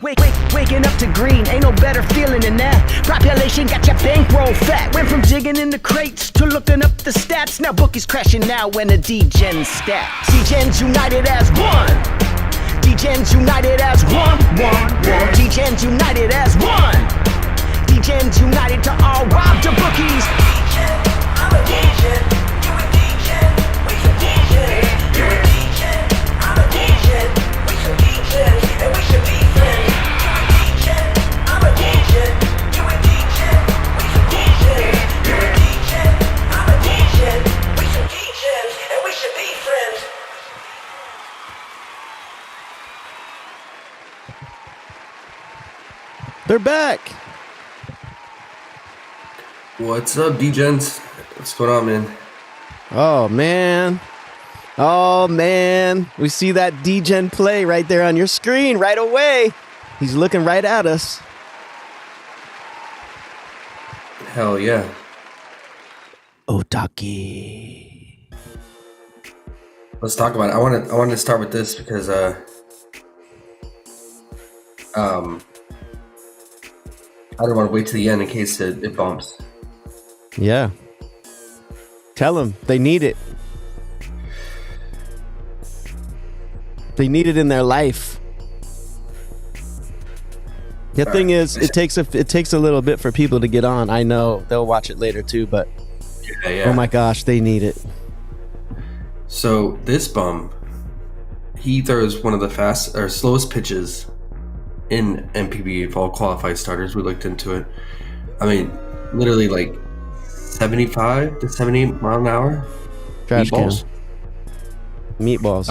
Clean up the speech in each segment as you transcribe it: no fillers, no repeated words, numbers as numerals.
Waking up to green, ain't no better feeling than that. Population got your bankroll fat. Went from digging in the crates to looking up the stats. Now bookies crashing now when the Degens stat. Degens united as one. Degens united as one. Degens united as one. Degens united to all rob the bookies. I'm a Degen, you a Degen, we some Degens. You a Degen, I'm a Degen, we some Degens, and we should be friends. You a Degen, I'm a Degen, you a Degen, we some Degens. You a Degen, I'm a Degen, we some Degens, and we should be friends. They're back. What's up, Degens? What's going on, man? Oh, man. We see that Degen play right there on your screen right away. He's looking right at us. Hell yeah. Otaki. Let's talk about it. I wanted to start with this because I don't want to wait to the end in case it bumps. Yeah. Tell them they need it. They need it in their life. The thing is, it takes a little bit for people to get on. I know they'll watch it later too, but yeah. Oh my gosh, they need it. So this bum, he throws one of the slowest pitches in MPB of all qualified starters. We looked into it. I mean, literally like 75 to 78 mile an hour. Trash Meatballs. Can. Meatballs.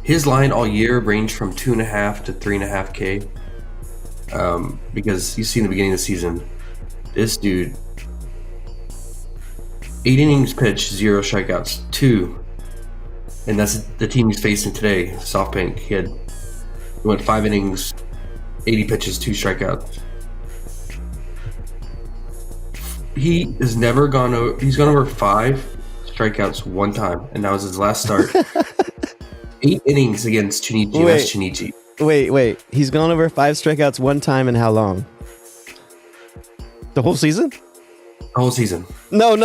His line all year ranged from 2.5 to 3.5 K. Because you see in the beginning of the season, this dude, 8 innings pitched, 0 strikeouts, 2, and that's the team he's facing today. SoftBank. He went 5 innings, 80 pitches, 2 strikeouts. He's gone over 5 strikeouts one time, and that was his last start. 8 innings against Chunichi. That's Chunichi. Wait. He's gone over 5 strikeouts one time in how long? The whole season? The whole season. No.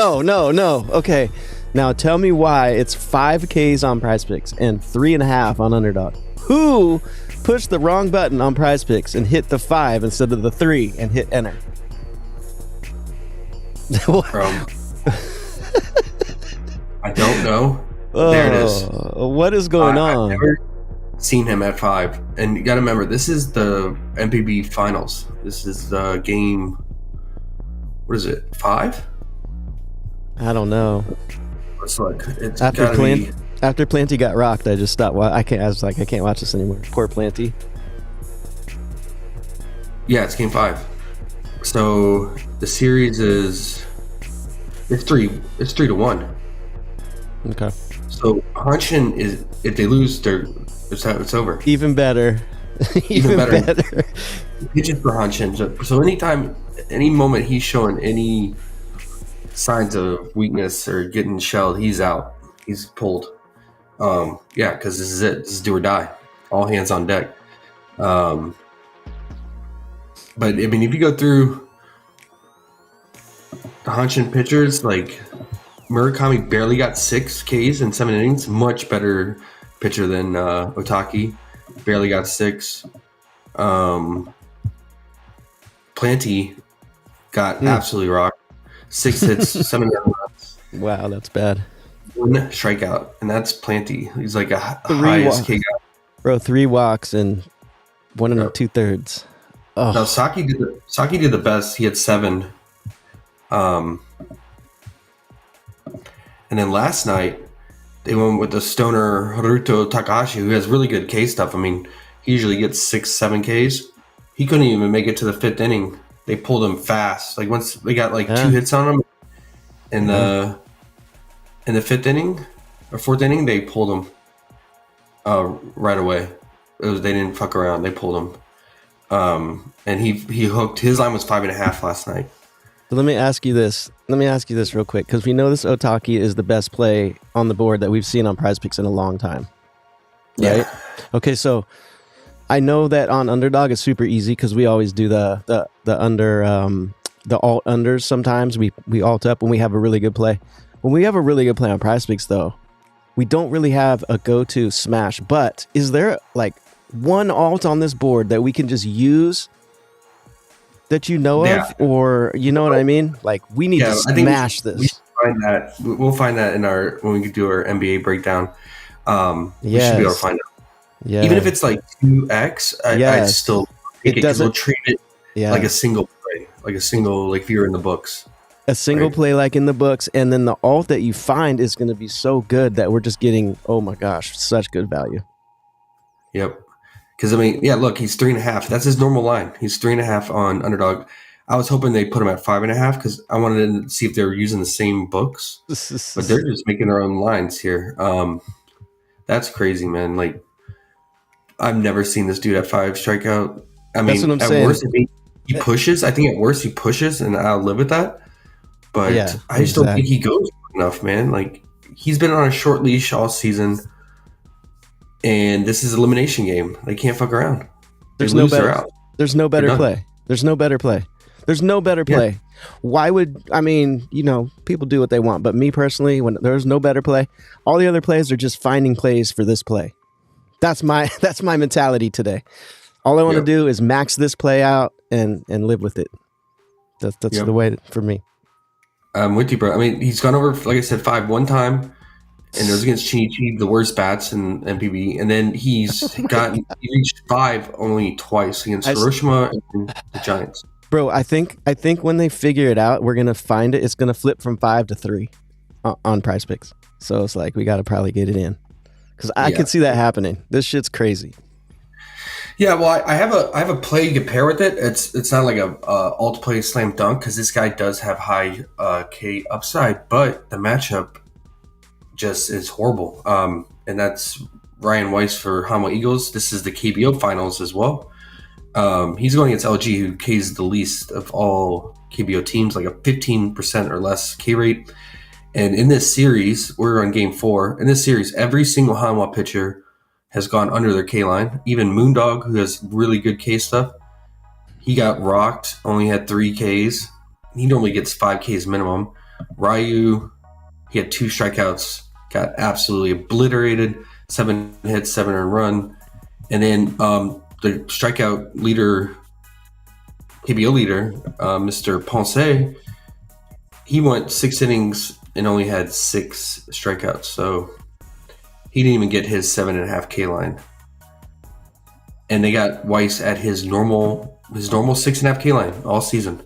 Okay. Now tell me why it's 5 Ks on PrizePicks and 3.5 on Underdog. Who pushed the wrong button on PrizePicks and hit the 5 instead of the 3 and hit enter? I don't know. There it is. What is going on? I've never seen him at 5. And you got to remember, this is the MPB finals. This is the game. What is it? 5? I don't know. Let's look. It's After Planty got rocked, I just stopped. I can't watch this anymore. Poor Planty. Yeah, it's game 5. So the series is 3-1. Okay. So Hanshin is, if they lose, it's over. Even better. Even better. Pitches for Hanshin. So any moment he's showing any signs of weakness or getting shelled, he's out. He's pulled. Because this is it. This is do or die. All hands on deck. But I mean, if you go through the Hanshin pitchers, like Murakami barely got 6 Ks in 7 innings. Much better pitcher than Otaki. Barely got 6. Planty got absolutely rocked. 6 hits, 7 runs. Wow, that's bad. 1 strikeout, and that's Planty. He's like a highest K guy. Bro, 3 walks and 1 2/3. Oh. No, Saki did the best. He had 7. And then last night, they went with the stoner Haruto Takahashi, who has really good K stuff. I mean, he usually gets 6-7 Ks. He couldn't even make it to the 5th inning. They pulled him fast. Like once they got 2 hits on him in the 5th inning or 4th inning, they pulled him right away. They didn't fuck around. They pulled him. And he hooked. His line was 5.5 last night. So let me ask you this real quick, because we know this Otaki is the best play on the board that we've seen on PrizePicks in a long time. Right? Yeah. Okay, so I know that on Underdog it's super easy because we always do the alt unders. Sometimes we alt up when we have a really good play. When we have a really good play on PrizePicks, though, we don't really have a go-to smash. But is there like one alt on this board that we can just use that you know of, or you know what I mean? Like we need to smash this. We'll find that in our when we do our NBA breakdown. We should be able to find it. Yeah. Even if it's like 2x, I'd still take it because we'll treat it like a single play, like a single, like if you're in the books. A single play like in the books, and then the alt that you find is going to be so good that we're just getting, oh my gosh, such good value. Yep. Because, I mean, yeah, look, he's 3.5. That's his normal line. He's 3.5 on Underdog. I was hoping they put him at 5.5 because I wanted to see if they were using the same books. But they're just making their own lines here. That's crazy, man. Like, I've never seen this dude at 5 strikeout. I mean, that's what I'm saying. Worst, he pushes. I think at worst he pushes, and I'll live with that. But I just don't think he goes enough, man. Like, he's been on a short leash all season, and this is an elimination game. They can't fuck around. There's no better play. There's no better play. There's no better play. Yeah. Why would, I mean, you know, people do what they want, but me personally, when there's no better play, all the other plays are just finding plays for this play. That's my mentality today. All I want to do is max this play out and live with it. That's the way for me. I'm with you, bro. I mean, he's gone over, like I said, 5 one time, and it was against Chinichi, the worst bats in MPB. And then he reached 5 only twice against Hiroshima and the Giants. Bro, I think when they figure it out, we're gonna find it. It's gonna flip from 5 to 3 on PrizePicks. So it's like we got to probably get it in because I could see that happening. This shit's crazy. Yeah, well, I have a play you can pair with it. It's not like a alt play slam dunk because this guy does have high K upside, but the matchup just is horrible. And that's Ryan Weiss for Hama Eagles. This is the KBO finals as well. He's going against LG, who K's the least of all KBO teams, like a 15% or less K rate. And in this series, we're on game 4. In this series, every single Hanwha pitcher has gone under their K line. Even Moondog, who has really good K stuff, he got rocked, only had 3 Ks. He normally gets 5 Ks minimum. Ryu, he had 2 strikeouts, got absolutely obliterated, 7 hits, 7 earned run. And then the strikeout leader, KBO leader, Mr. Ponce, he went 6 innings and only had 6 strikeouts. So he didn't even get his 7.5 K line. And they got Weiss at his normal 6.5 K line all season.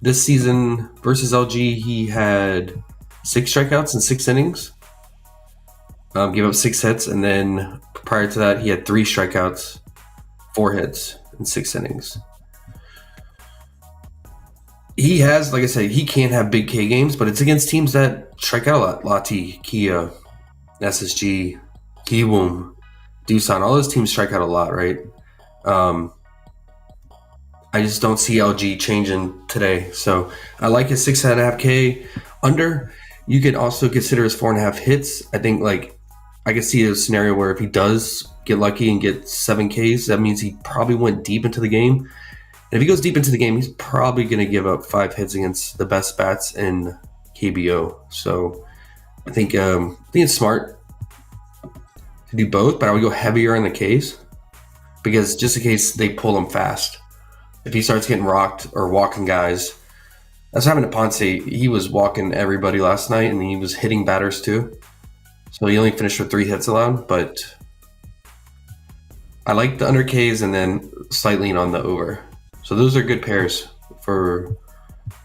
This season versus LG, he had 6 strikeouts in 6 innings. Gave up 6 hits, and then prior to that, he had 3 strikeouts, 4 hits in 6 innings. He has, like I said, he can't have big K games, but it's against teams that strike out a lot. Lati, Kia, SSG, Kiwoom, Doosan, all those teams strike out a lot, right? I just don't see LG changing today. So I like his 6.5 K under. You could also consider his 4.5 hits. I think I could see a scenario where if he does get lucky and get 7 Ks, that means he probably went deep into the game. And if he goes deep into the game, he's probably going to give up 5 hits against the best bats in KBO. So I think it's smart to do both, but I would go heavier in the Ks because just in case they pull him fast. If he starts getting rocked or walking guys, that's what happened to Ponce. He was walking everybody last night, and he was hitting batters too. So he only finished with 3 hits allowed, but I like the under Ks and then slightly on the over. So those are good pairs for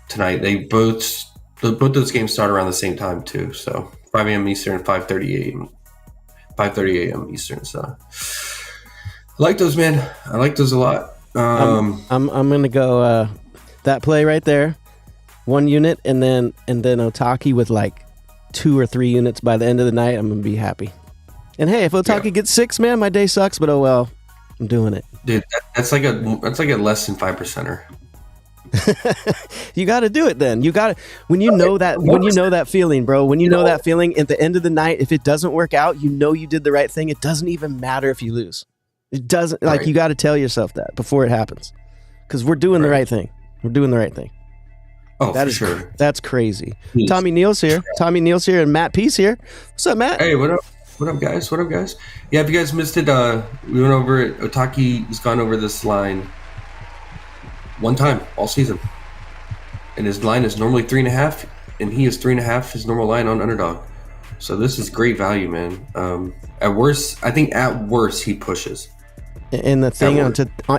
tonight. Both those games start around the same time too. So 5 a.m. Eastern, 5:30 a.m. Eastern. So I like those, man. I like those a lot. I'm gonna go that play right there, 1 unit, and then Otaki with like 2 or 3 units by the end of the night. I'm gonna be happy. And hey, if Otaki gets 6, man, my day sucks. But oh well, I'm doing it, dude. That's like a less than 5%er. You got to do it then. You got to when you know that feeling, bro. When you know that feeling at the end of the night, if it doesn't work out, you know you did the right thing. It doesn't even matter if you lose. It doesn't like Right. you got to tell yourself that before it happens, because we're doing the right thing. We're doing the right thing. Oh, That for is sure. that's crazy. Yes. Tommy Neal's here. Tommy Neal's here, and Matt Peace here. What's up, Matt? Hey, what up? What up, guys? What up, guys? Yeah, if you guys missed it, we went over it. Otaki has gone over this line one time all season, and his line is normally 3.5, and he is 3.5 his normal line on Underdog. So this is great value, man. At worst, I think at worst he pushes. And the thing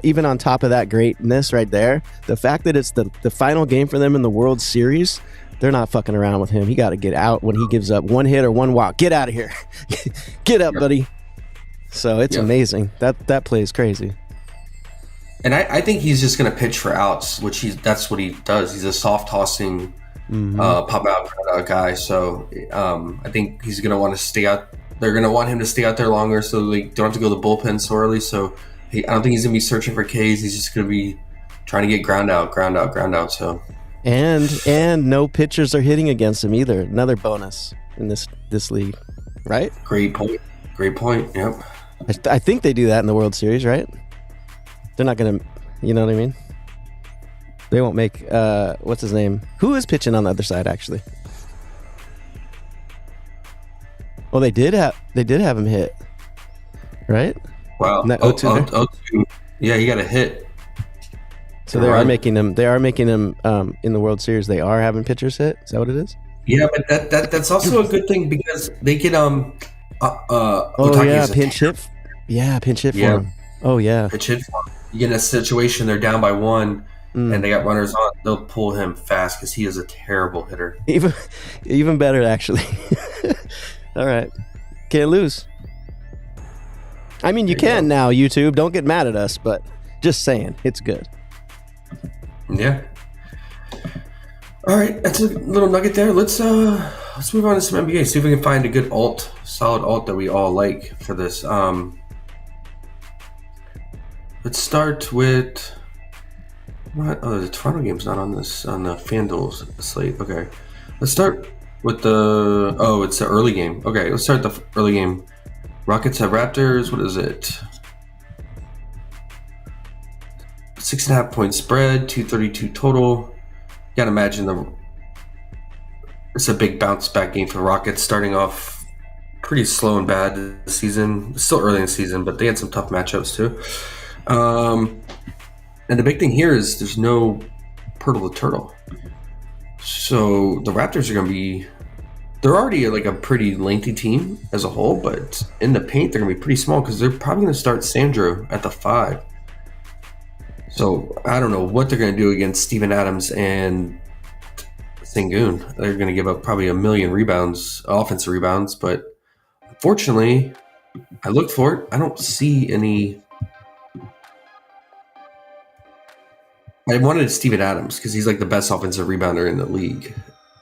even on top of that greatness right there, the fact that it's the final game for them in the World Series, they're not fucking around with him. He got to get out when he gives up one hit or one walk. Get out of here. Get up, buddy. So it's amazing. That play is crazy. And I think he's just going to pitch for outs, that's what he does. He's a soft tossing pop out guy. So I think he's going to want to stay out. They're going to want him to stay out there longer so they don't have to go to the bullpen so early. So I don't think he's going to be searching for Ks. He's just going to be trying to get ground out. So and no pitchers are hitting against him either. Another bonus in this league, right? Great point. Yep. I think they do that in the World Series, right? They're not going to, you know what I mean? They won't make what's his name? Who is pitching on the other side actually? Well, they did have him hit, right? Wow. That 0-2 there? 0-2. Yeah, he got a hit. So they are making him in the World Series. They are having pitchers hit. Is that what it is? Yeah, but that's also a good thing because they get Oh Otaki yeah, is a pinch hit. Yeah, pinch hit for him. Oh yeah. pitch hit. You get in a situation they're down by one and they got runners on. They'll pull him fast because he is a terrible hitter. Even better actually. All right, can't lose. I mean, you can now. YouTube, don't get mad at us, but just saying, it's good. Yeah. All right, that's a little nugget there. Let's move on to some NBA. See if we can find a good solid alt that we all like for this. Let's start with what? Oh, the Toronto game's not on the FanDuel slate. Okay, let's start with it's the early game. Okay, let's start the early game. Rockets have Raptors. What is it? 6.5 point spread, 232 total. You gotta imagine it's a big bounce back game for the Rockets, starting off pretty slow and bad this season. It's still early in the season, but they had some tough matchups too. And the big thing here is there's no Pirtle the Turtle. So the Raptors are going to be, they're already like a pretty lengthy team as a whole, but in the paint, they're going to be pretty small because they're probably going to start Sandro at the 5. So I don't know what they're going to do against Steven Adams and Sengun. They're going to give up probably 1 million rebounds, offensive rebounds, but unfortunately, I looked for it. I don't see any. I wanted Steven Adams because he's like the best offensive rebounder in the league.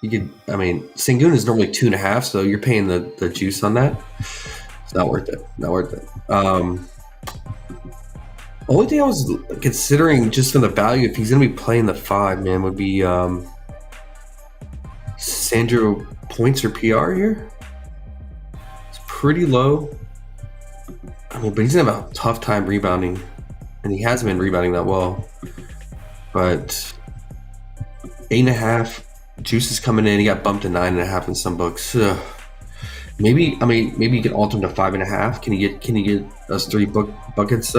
Sengun is normally 2.5, so you're paying the juice on that. It's not worth it. Only thing I was considering just from the value, if he's going to be playing the 5, man, would be Sandro points or PR here. It's pretty low. But he's going to have a tough time rebounding, and he hasn't been rebounding that well. But 8.5, juice is coming in. He got bumped to 9.5 in some books. Maybe you can alter him to 5.5. Can you get us 3 buckets,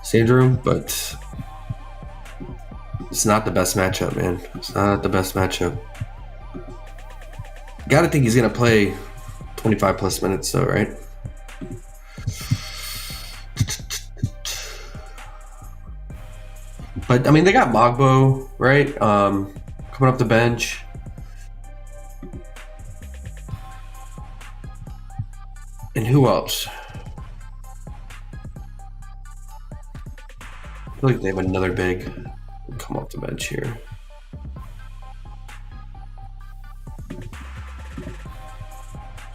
Sandro? But it's not the best matchup, man. It's not the best matchup. Gotta think he's gonna play 25 plus minutes, though, right? But they got Mogbo, right? Coming up the bench. And who else? I feel like they have another big come off the bench here.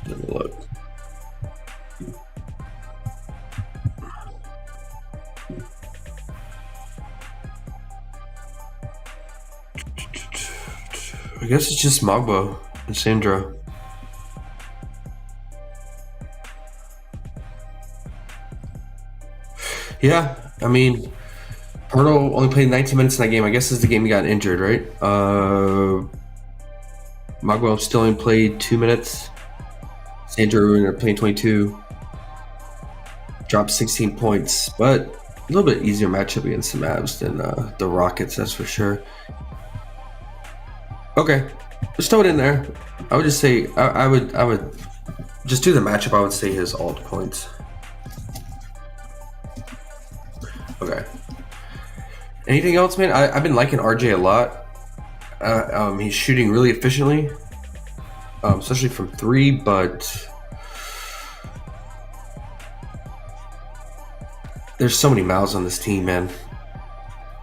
Let me look. I guess it's just Mogbo and Sandro. Yeah, I mean, Pirtle only played 19 minutes in that game. I guess this is the game he got injured, right? Magwell still only played 2 minutes. Sandro ended up playing 22. Dropped 16 points, but a little bit easier matchup against the Mavs than the Rockets, that's for sure. Okay, just throw it in there. I would just say I would just do the matchup. I would say his alt points. Okay. Anything else, man? I've been liking RJ a lot. He's shooting really efficiently, especially from 3, but there's so many mouths on this team, man.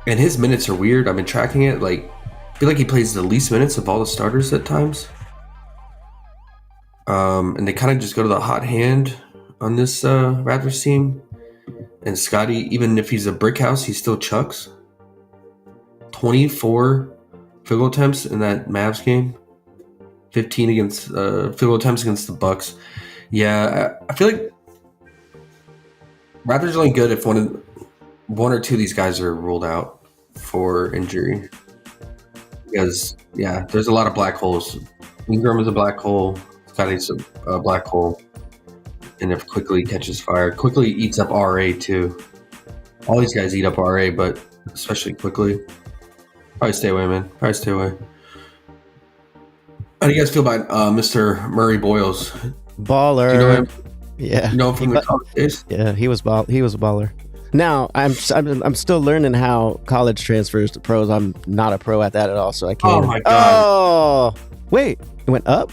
And his minutes are weird. I've been tracking it. Like, I feel like he plays the least minutes of all the starters at times. And they kind of just go to the hot hand on this Raptors team. And Scotty, even if he's a brick house, he still chucks. 24 field goal attempts in that Mavs game. 15 against field goal attempts against the Bucks. Yeah, I feel like Raptors are only good if one or two of these guys are ruled out for injury. Because, yeah, there's a lot of black holes. Ingram is a black hole. Scotty's a black hole. And if Quickly catches fire, Quickly eats up RA too. All these guys eat up RA, but especially Quickly. Probably stay away, man. Probably stay away. How do you guys feel about Mr. Murray Boyles? Baller. Do you know him? Yeah. You know him from the college days? Yeah, he was a baller. Now I'm still learning how college transfers to pros. I'm not a pro at that at all, so I can't. Oh my god! Oh wait, it went up.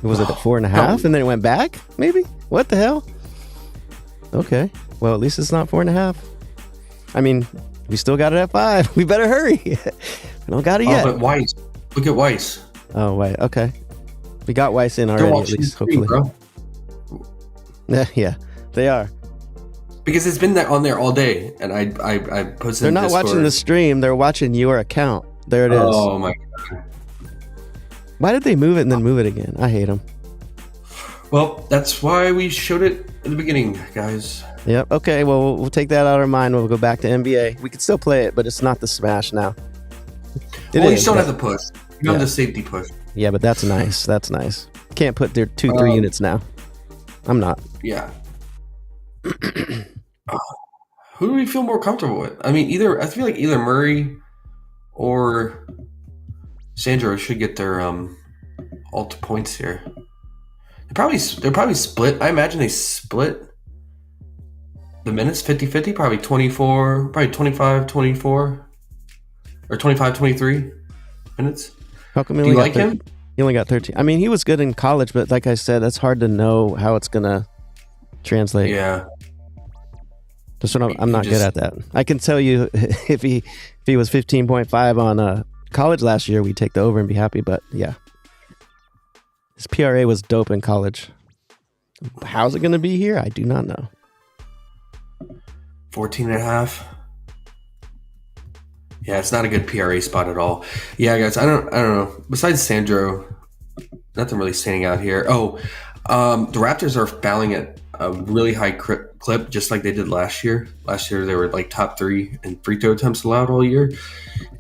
Was it at 4.5, and then it went back? Maybe. What the hell? Okay. Well, at least it's not 4.5. I mean, we still got it at 5. We better hurry. We don't got it yet. But Weiss. Look at Weiss. Oh wait. Okay. We got Weiss in already. At least, hopefully. Bro. Yeah, they are. Because it's been on there all day, and I posted. They're not watching the stream. They're watching your account. There it is. Oh my god! Why did they move it and then move it again? I hate them. Well, that's why we showed it in the beginning, guys. Yep. Okay. Well, we'll take that out of our mind. We'll go back to NBA. We can still play it, but it's not the smash now. You still have the push. You have the safety push. Yeah, but that's nice. That's nice. Can't put their 2-3 units now. I'm not. Yeah. Who do we feel more comfortable with? I mean, I feel like either Murray or Sandro should get their alt points here. They're probably split. I imagine they split the minutes 50-50, probably 24, probably 25-24 or 25-23 minutes. How come do you like him? He only got 13. I mean, he was good in college, but like I said, that's hard to know how it's gonna translate. Yeah. Just what I'm not good at that. I can tell you if he was 15.5 on college last year, we'd take the over and be happy. But yeah, his PRA was dope in college. How's it going to be here? I do not know. 14.5. Yeah, it's not a good PRA spot at all. Yeah, guys, I don't know. Besides Sandro, nothing really standing out here. Oh, the Raptors are fouling at a really high clip, just like they did last year. Last year, they were like top 3 in free throw attempts allowed all year.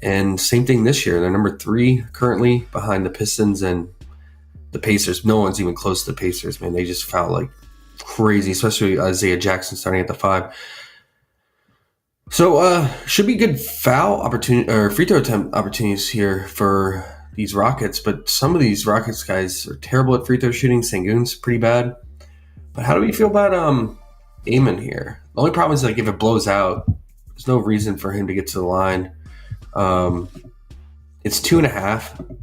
And same thing this year. They're number 3 currently behind the Pistons and the Pacers. No one's even close to the Pacers, man. They just foul like crazy, especially Isaiah Jackson starting at the 5. So, should be good foul opportunity or free throw attempt opportunities here for these Rockets. But some of these Rockets guys are terrible at free throw shooting. Sengun's pretty bad. But how do we feel about Amon here? The only problem is like if it blows out, there's no reason for him to get to the line. It's 2.5.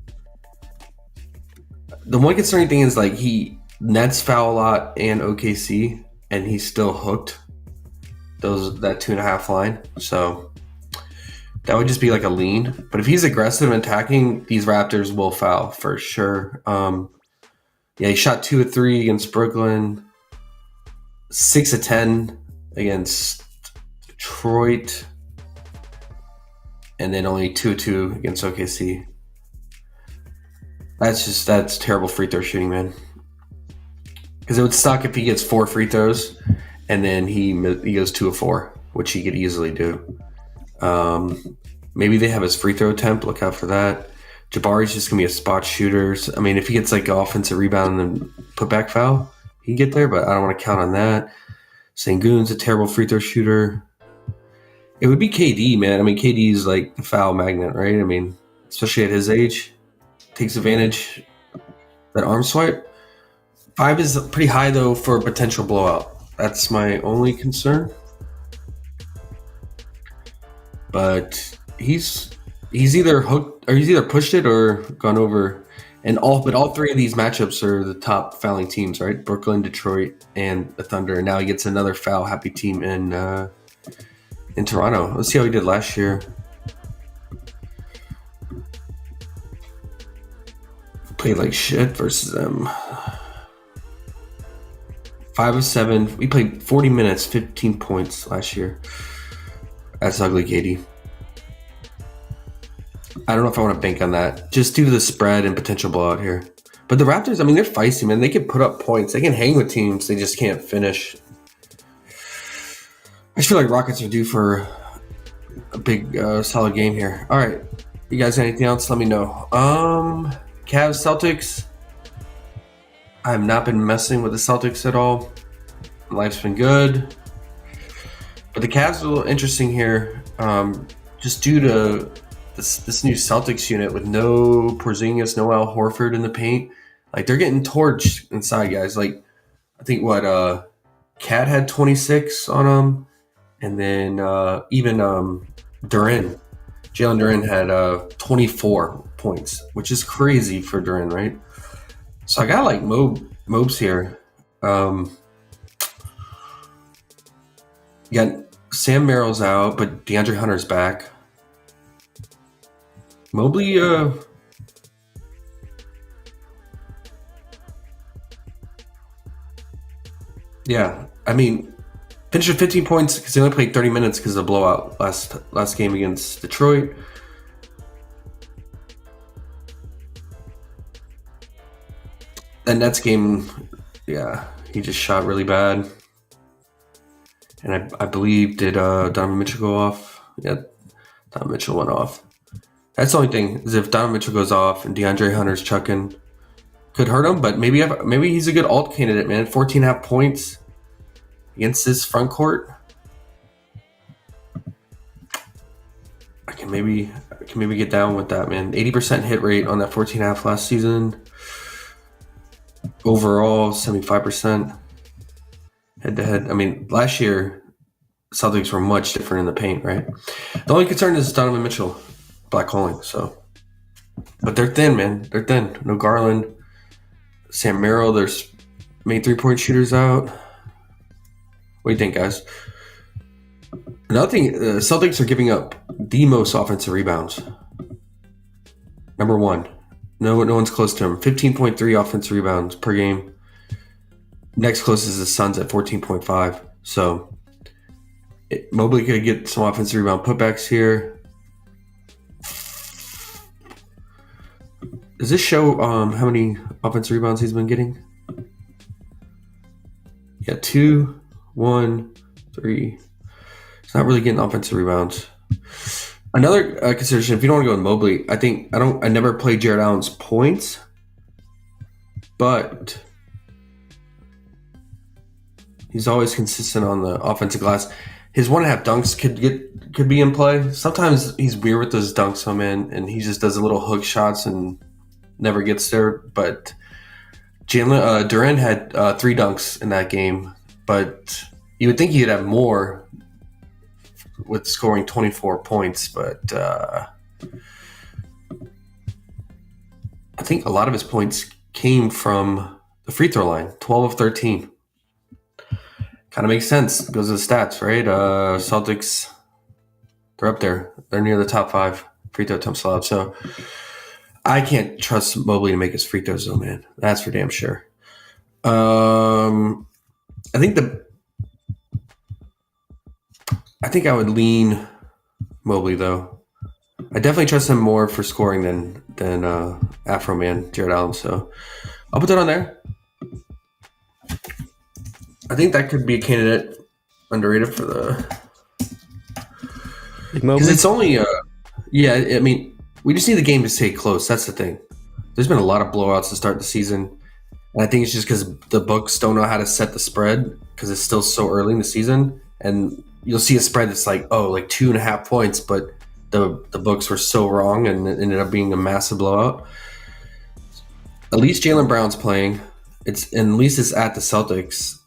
The one concerning thing is like he nets foul a lot and OKC, and he's still hooked that 2.5 line. So that would just be like a lean. But if he's aggressive and attacking, these Raptors will foul for sure. Yeah, he shot 2 of 3 against Brooklyn. 6 of 10 against Detroit, and then only 2 of 2 against OKC. That's terrible free throw shooting, man. Because it would suck if he gets 4 free throws and then he goes 2 of 4, which he could easily do. Maybe they have his free throw attempt. Look out for that. Jabari's just gonna be a spot shooter. I mean, if he gets like an offensive rebound and then put back foul, he can get there, but I don't want to count on that. Sengun's a terrible free throw shooter. It would be KD, man. I mean, KD is like the foul magnet, right? I mean, especially at his age, takes advantage. That arm swipe. 5 is pretty high though for a potential blowout. That's my only concern. But he's either hooked or he's either pushed it or gone over. And all 3 of these matchups are the top fouling teams, right? Brooklyn, Detroit, and the Thunder. And now he gets another foul happy team in Toronto. Let's see how he did last year. Played like shit versus them. 5 of 7. We played 40 minutes, 15 points last year. That's ugly, Katie. I don't know if I want to bank on that, just due to the spread and potential blowout here. But the Raptors, I mean, they're feisty, man. They can put up points. They can hang with teams. They just can't finish. I just feel like Rockets are due for a big, solid game here. All right. You guys got anything else? Let me know. Cavs, Celtics. I have not been messing with the Celtics at all. Life's been good. But the Cavs are a little interesting here, just due to this new Celtics unit with no Porzingis, no Al Horford in the paint. Like, they're getting torched inside, guys. Like, I think Cat had 26 on them, and then even Jalen Duren had 24 points, which is crazy for Duren, right? So I got like Mobes here. You got Sam Merrill's out, but DeAndre Hunter's back. Mobley, yeah, I mean, finished with 15 points because they only played 30 minutes because of the blowout last game against Detroit. That Nets game, yeah, he just shot really bad. And I believe, did Donovan Mitchell go off? Yeah, Donovan Mitchell went off. That's the only thing, is if Donovan Mitchell goes off and DeAndre Hunter's chucking, could hurt him, but maybe he's a good alt candidate, man. 14.5 points against this front court. I can maybe get down with that, man. 80% hit rate on that 14.5 last season. Overall, 75% head-to-head. I mean, last year, Celtics were much different in the paint, right? The only concern is Donovan Mitchell black holing, so. But they're thin, man. They're thin. No Garland. Sam Merrill, there's made 3-point shooters out. What do you think, guys? Another thing, Celtics are giving up the most offensive rebounds. Number 1. No one's close to him. 15.3 offensive rebounds per game. Next closest is the Suns at 14.5. So Mobley could get some offensive rebound putbacks here. Does this show how many offensive rebounds he's been getting? Yeah, 2, 1, 3. He's not really getting offensive rebounds. Another consideration, if you don't want to go with Mobley, I never played Jared Allen's points, but he's always consistent on the offensive glass. His 1.5 dunks could be in play. Sometimes he's weird with those dunks, and he just does a little hook shots and never gets there. But Duren had 3 dunks in that game, but you would think he'd have more with scoring 24 points, but I think a lot of his points came from the free throw line, 12 of 13. Kind of makes sense. Goes to the stats, right? Celtics, they're up there. They're near the top 5 free throw attempts allowed. So I can't trust Mobley to make his free throws, though, man. That's for damn sure. I think I would lean Mobley, though. I definitely trust him more for scoring than Afro Man, Jared Allen. So I'll put that on there. I think that could be a candidate underrated for the Big because Mobley? it's only yeah. I mean, we just need the game to stay close. That's the thing. There's been a lot of blowouts to start the season, and I think it's just because the books don't know how to set the spread because it's still so early in the season, and you'll see a spread that's like 2.5 points, but the books were so wrong and it ended up being a massive blowout. At least Jaylen Brown's playing. At least it's at the Celtics.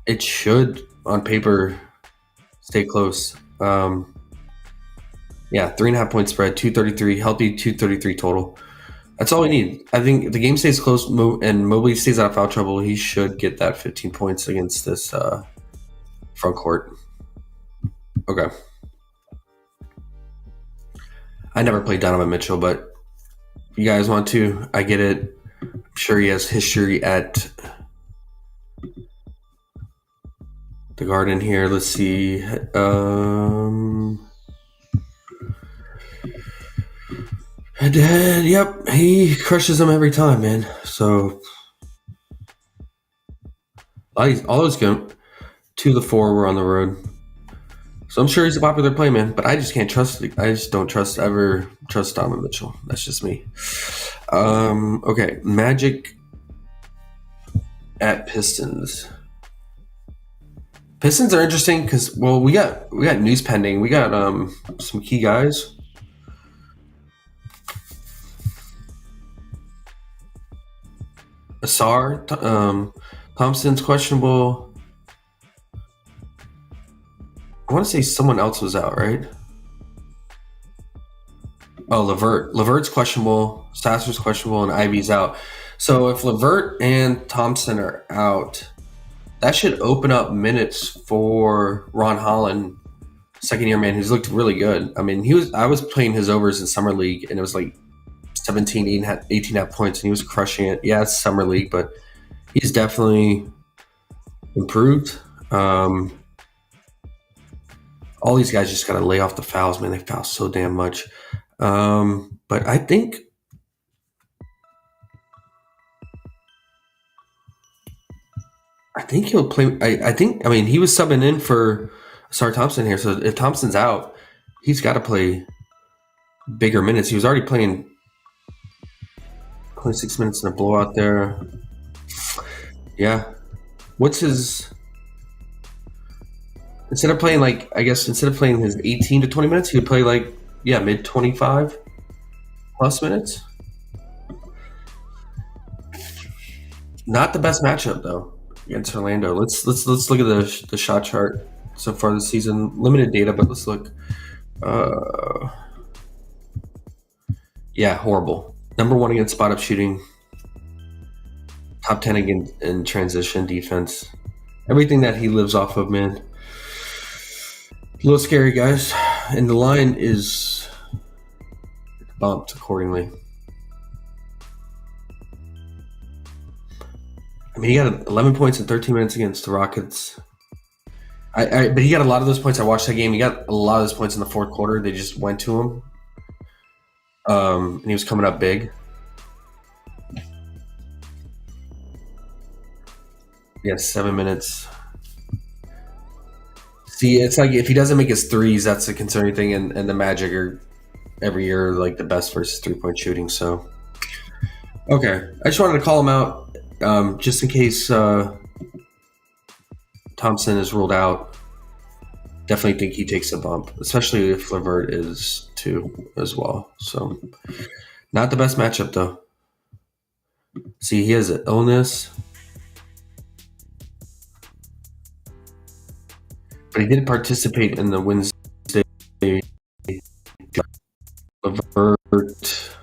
It should, on paper, stay close. Yeah, 3.5 point spread, 233, healthy 233 total. That's all we need. I think if the game stays close and Mobley stays out of foul trouble, he should get that 15 points against this front court. Okay. I never played Donovan Mitchell, but if you guys want to, I get it. I'm sure he has history at the Garden here. Let's see. Yep, he crushes them every time, man. So all those good. 2 of the 4 were on the road. So I'm sure he's a popular play, man. But I just can't trust it. I just don't trust Donovan Mitchell. That's just me. Okay, Magic at Pistons. Pistons are interesting because we got news pending. We got some key guys. Asar, Thompson's questionable. I want to say someone else was out, right? Oh, LeVert. LeVert's questionable. Sasser's questionable, and Ivy's out. So if LeVert and Thompson are out, that should open up minutes for Ron Holland, second-year man, who's looked really good. I mean, I was playing his overs in summer league, and it was like 17, 18 points, and he was crushing it. Yeah, it's summer league, but he's definitely improved. All these guys just got to lay off the fouls, man. They foul so damn much. But I think he'll play. I mean, he was subbing in for Asar Thompson here. So if Thompson's out, he's got to play bigger minutes. He was already playing 26 minutes in a blowout there. Yeah. What's his... Instead of playing his 18 to 20 minutes, he would play mid 25 plus minutes. Not the best matchup though against Orlando. Let's look at the shot chart so far this season. Limited data, but let's look. Yeah, horrible. Number 1 against spot up shooting. Top 10 against in transition defense. Everything that he lives off of, man. A little scary, guys. And the line is bumped accordingly. I mean, he got 11 points in 13 minutes against the Rockets. But he got a lot of those points. I watched that game. He got a lot of those points in the fourth quarter. They just went to him. And he was coming up big. Yeah, 7 minutes. See, it's like if he doesn't make his threes, that's a concerning thing. And the Magic are every year like the best versus 3-point shooting. So, okay. I just wanted to call him out just in case Thompson is ruled out. Definitely think he takes a bump, especially if LeVert is too as well. So, not the best matchup though. See, he has an illness. But he did participate in the Wednesday LeVert.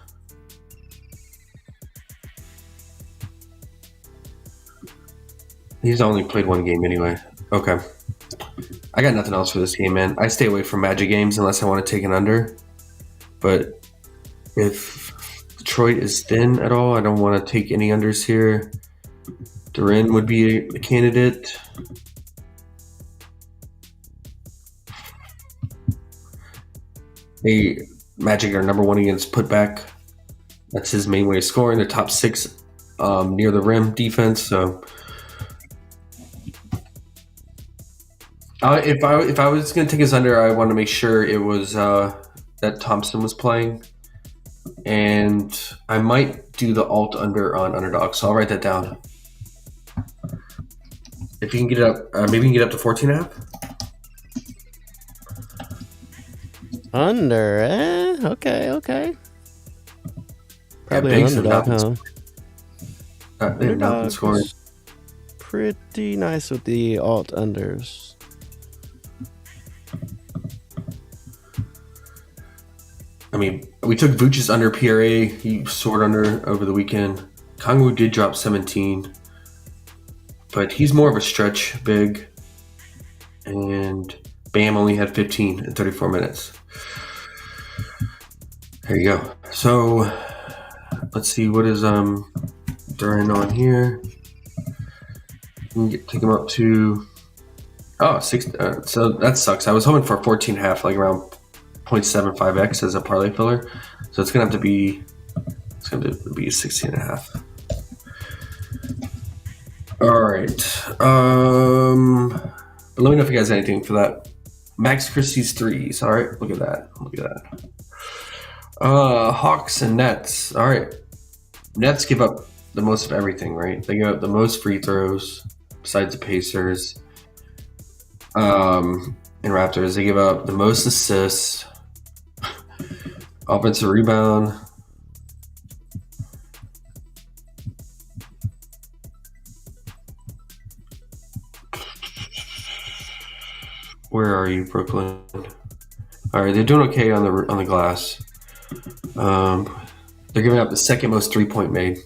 He's only played one game anyway. Okay. I got nothing else for this game, man. I stay away from Magic games unless I want to take an under. But if Detroit is thin at all, I don't want to take any unders here. Durin would be a candidate. Magic are number 1 against putback. That's his main way of scoring. They're top 6 near the rim defense. So If I was going to take his under, I want to make sure it was that Thompson was playing, and I might do the alt under on Underdog. So I'll write that down. If you can get it up, maybe you can get up to 14.5. Under, Okay. Probably Bigs an have Underdog, huh? They have not been scoring. Underdog's pretty nice with the alt unders. I mean, we took Vooch's under PRA. He soared under over the weekend. Kongwu did drop 17, but he's more of a stretch big. And Bam only had 15 in 34 minutes. There you go. So let's see what is Duran on here. We can take him up to 6. So that sucks. I was hoping for 14.5, like around 0.75x as a parlay filler. So it's gonna have to be 16.5. All right. But let me know if you guys have anything for that. Max Christie's threes. All right, look at that. Hawks and Nets. All right. Nets give up the most of everything, right? They give up the most free throws besides the Pacers. And Raptors, they give up the most assists, offensive rebound. Where are you, Brooklyn? All right, they're doing okay on the glass. They're giving up the second most 3-point made.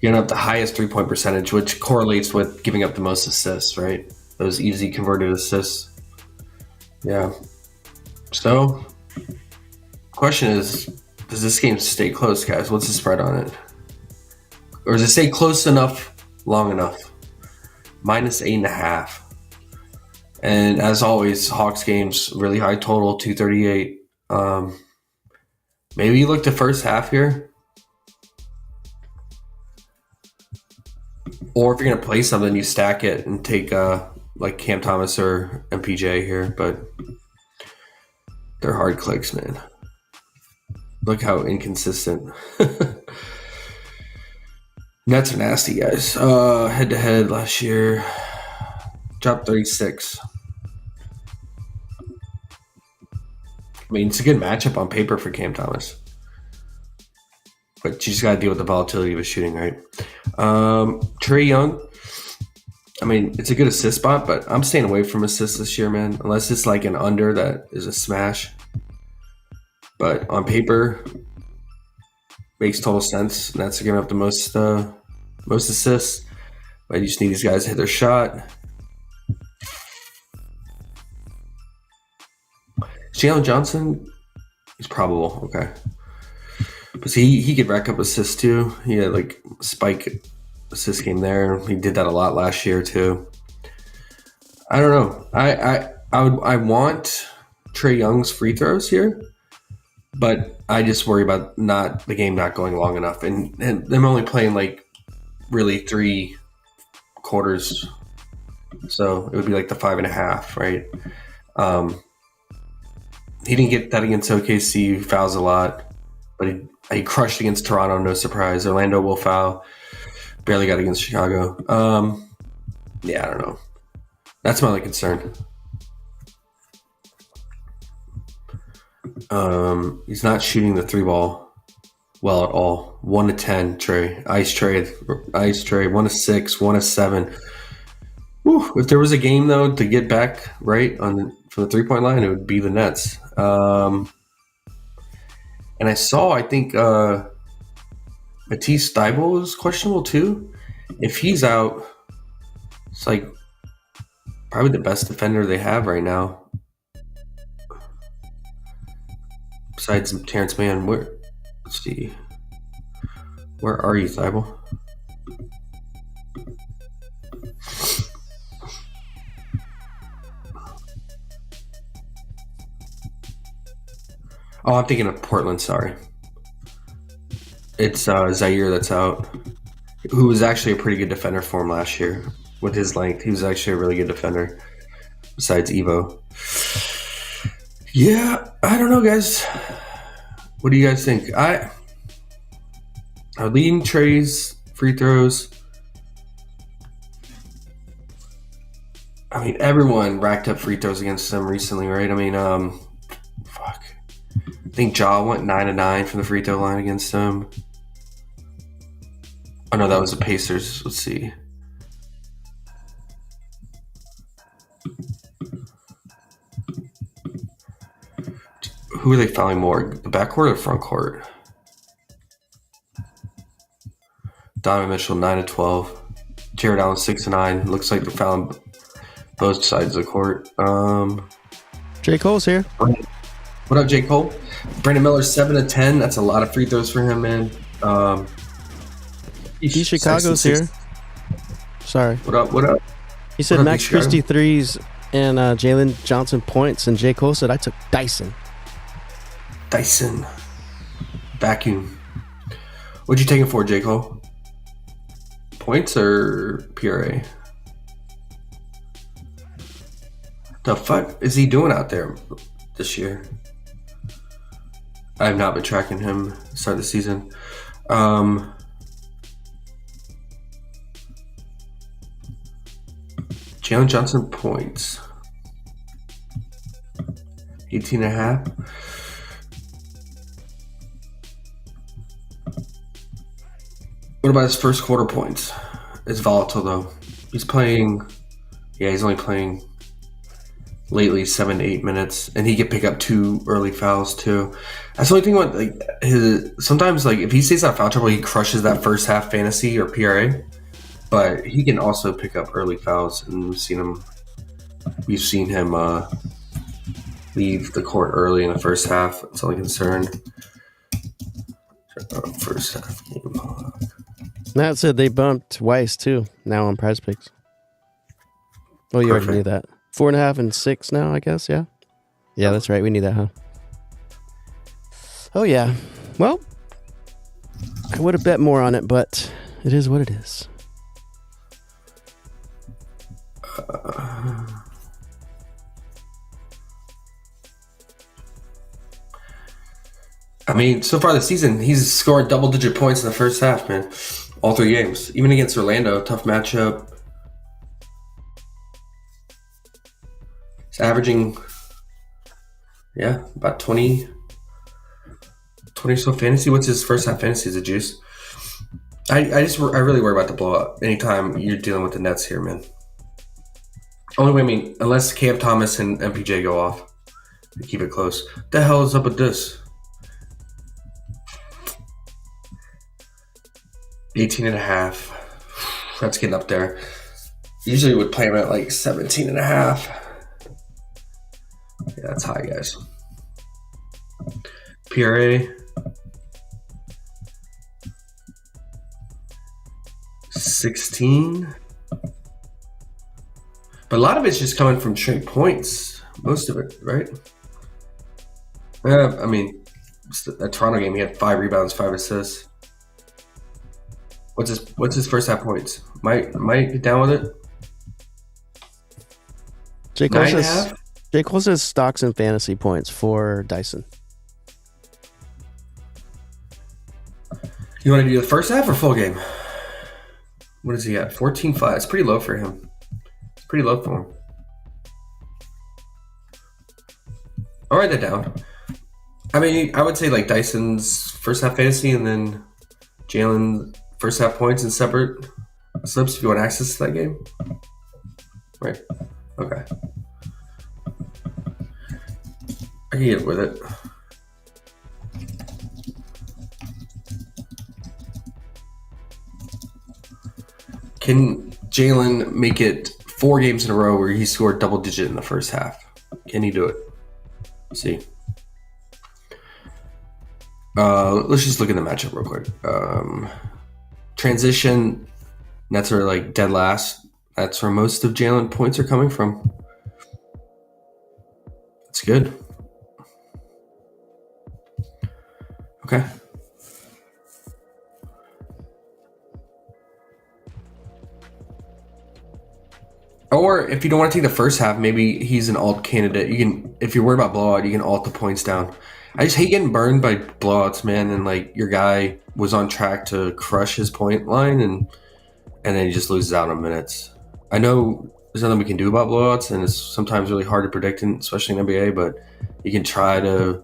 Giving up the highest 3-point percentage, which correlates with giving up the most assists, right? Those easy converted assists. Yeah. So, question is, does this game stay close, guys? What's the spread on it? Or does it stay close enough, long enough? -8.5. And as always, Hawks games, really high total, 238. Maybe you look to first half here. Or if you're going to play something, you stack it and take like Cam Thomas or MPJ here. But they're hard clicks, man. Look how inconsistent. Nets are nasty, guys. Head-to-head last year. Dropped 36. I mean, it's a good matchup on paper for Cam Thomas. But you just got to deal with the volatility of his shooting, right? Trae Young, I mean, it's a good assist spot, but I'm staying away from assists this year, man. Unless it's like an under that is a smash. But on paper, makes total sense. Nets are giving up the most assists. But you just need these guys to hit their shot. Jalen Johnson, he's probable. Okay. But see, he could rack up assists too. He had like spike assist game there. He did that a lot last year too. I don't know. I want Trae Young's free throws here, but I just worry about the game not going long enough, and them only playing like really 3 quarters, so it would be like the 5.5, right? He didn't get that against OKC. Fouls a lot, but he crushed against Toronto. No surprise. Orlando will foul. Barely got against Chicago. Yeah, I don't know. That's my only concern. He's not shooting the 3-ball well at all. 1 to 10, Trey. Ice Trey. 1 to 6. 1 to 7. Whew. If there was a game though to get back right from the 3-point line, it would be the Nets. And I saw, I think Matisse Thybulle is questionable too. If he's out, it's like probably the best defender they have right now. Besides Terrence Mann, let's see. Where are you, Thybulle? Oh, I'm thinking of Portland, sorry. It's Zaire that's out, who was actually a pretty good defender for him last year. With his length, he was actually a really good defender. besides Evo. Yeah, I don't know, guys. What do you guys think? Our leading trays, free throws. I mean, everyone racked up free throws against them recently, right? I mean, fuck. I think Ja went 9 of 9 from the free throw line against them. Oh no, that was the Pacers. Let's see. Who are they fouling more? The backcourt or the front court? Donovan Mitchell 9 of 12. Jared Allen 6 of 9. Looks like they're fouling both sides of the court. J. Cole's here. What up, J. Cole? Brandon Miller 7 of 10. That's a lot of free throws for him, man. Chicago's here. Sorry. What up? What up? He said Max Christie threes and Jalen Johnson points, and J. Cole said I took Dyson. Vacuum. What'd you take it for, J. Cole? Points or PRA? The fuck is he doing out there this year? I have not been tracking him start of the season. Jalen Johnson points. 18 and a half. What about his first quarter points? It's volatile though. He's only playing lately 7 to 8 minutes, and he could pick up 2 early fouls too. That's the only thing about sometimes if he stays out of foul trouble, he crushes that first half fantasy or PRA. But he can also pick up early fouls, and we've seen him leave the court early in the first half. That's only concern. First half game. Matt said they bumped Weiss too now on PrizePicks. Oh, you already knew that. 4.5 and 6 now, I guess. Yeah, that's right. We need that, huh? Oh yeah. Well, I would have bet more on it, but it is what it is. I mean, so far this season, he's scored double-digit points in the first half, man. All 3 games. Even against Orlando, tough matchup. He's averaging, about 20 or so fantasy. What's his first half fantasy? Is it juice? I really worry about the blowout anytime you're dealing with the Nets here, man. Only way, unless Cam Thomas and MPJ go off, they keep it close. What the hell is up with this? 18 and a half. That's getting up there. Usually would play him at 17 and a half. Yeah, that's high, guys. PRA. 16. But a lot of it's just coming from straight points. Most of it, right? That Toronto game, he had 5 rebounds, 5 assists. What's his first half points? Might get down with it. J. Cole says stocks and fantasy points for Dyson. You want to do the first half or full game? What is he at? 14.5. It's pretty low for him. It's pretty low for him. I'll write that down. I would say Dyson's first half fantasy and then Jalen first half points in separate slips if you want access to that game. Right. Okay. I can get with it. Can Jalen make it 4 games in a row where he scored double digit in the first half? Can he do it? Let's see. Let's just look at the matchup real quick. Transition, Nets are dead last. That's where most of Jalen points are coming from. That's good. Okay. Or if you don't want to take the first half, maybe he's an alt candidate. You can, if you're worried about blowout, you can alt the points down. I just hate getting burned by blowouts, man. And like your guy was on track to crush his point line, and then he just loses out on minutes. I know there's nothing we can do about blowouts, and it's sometimes really hard to predict, especially in NBA. But you can try to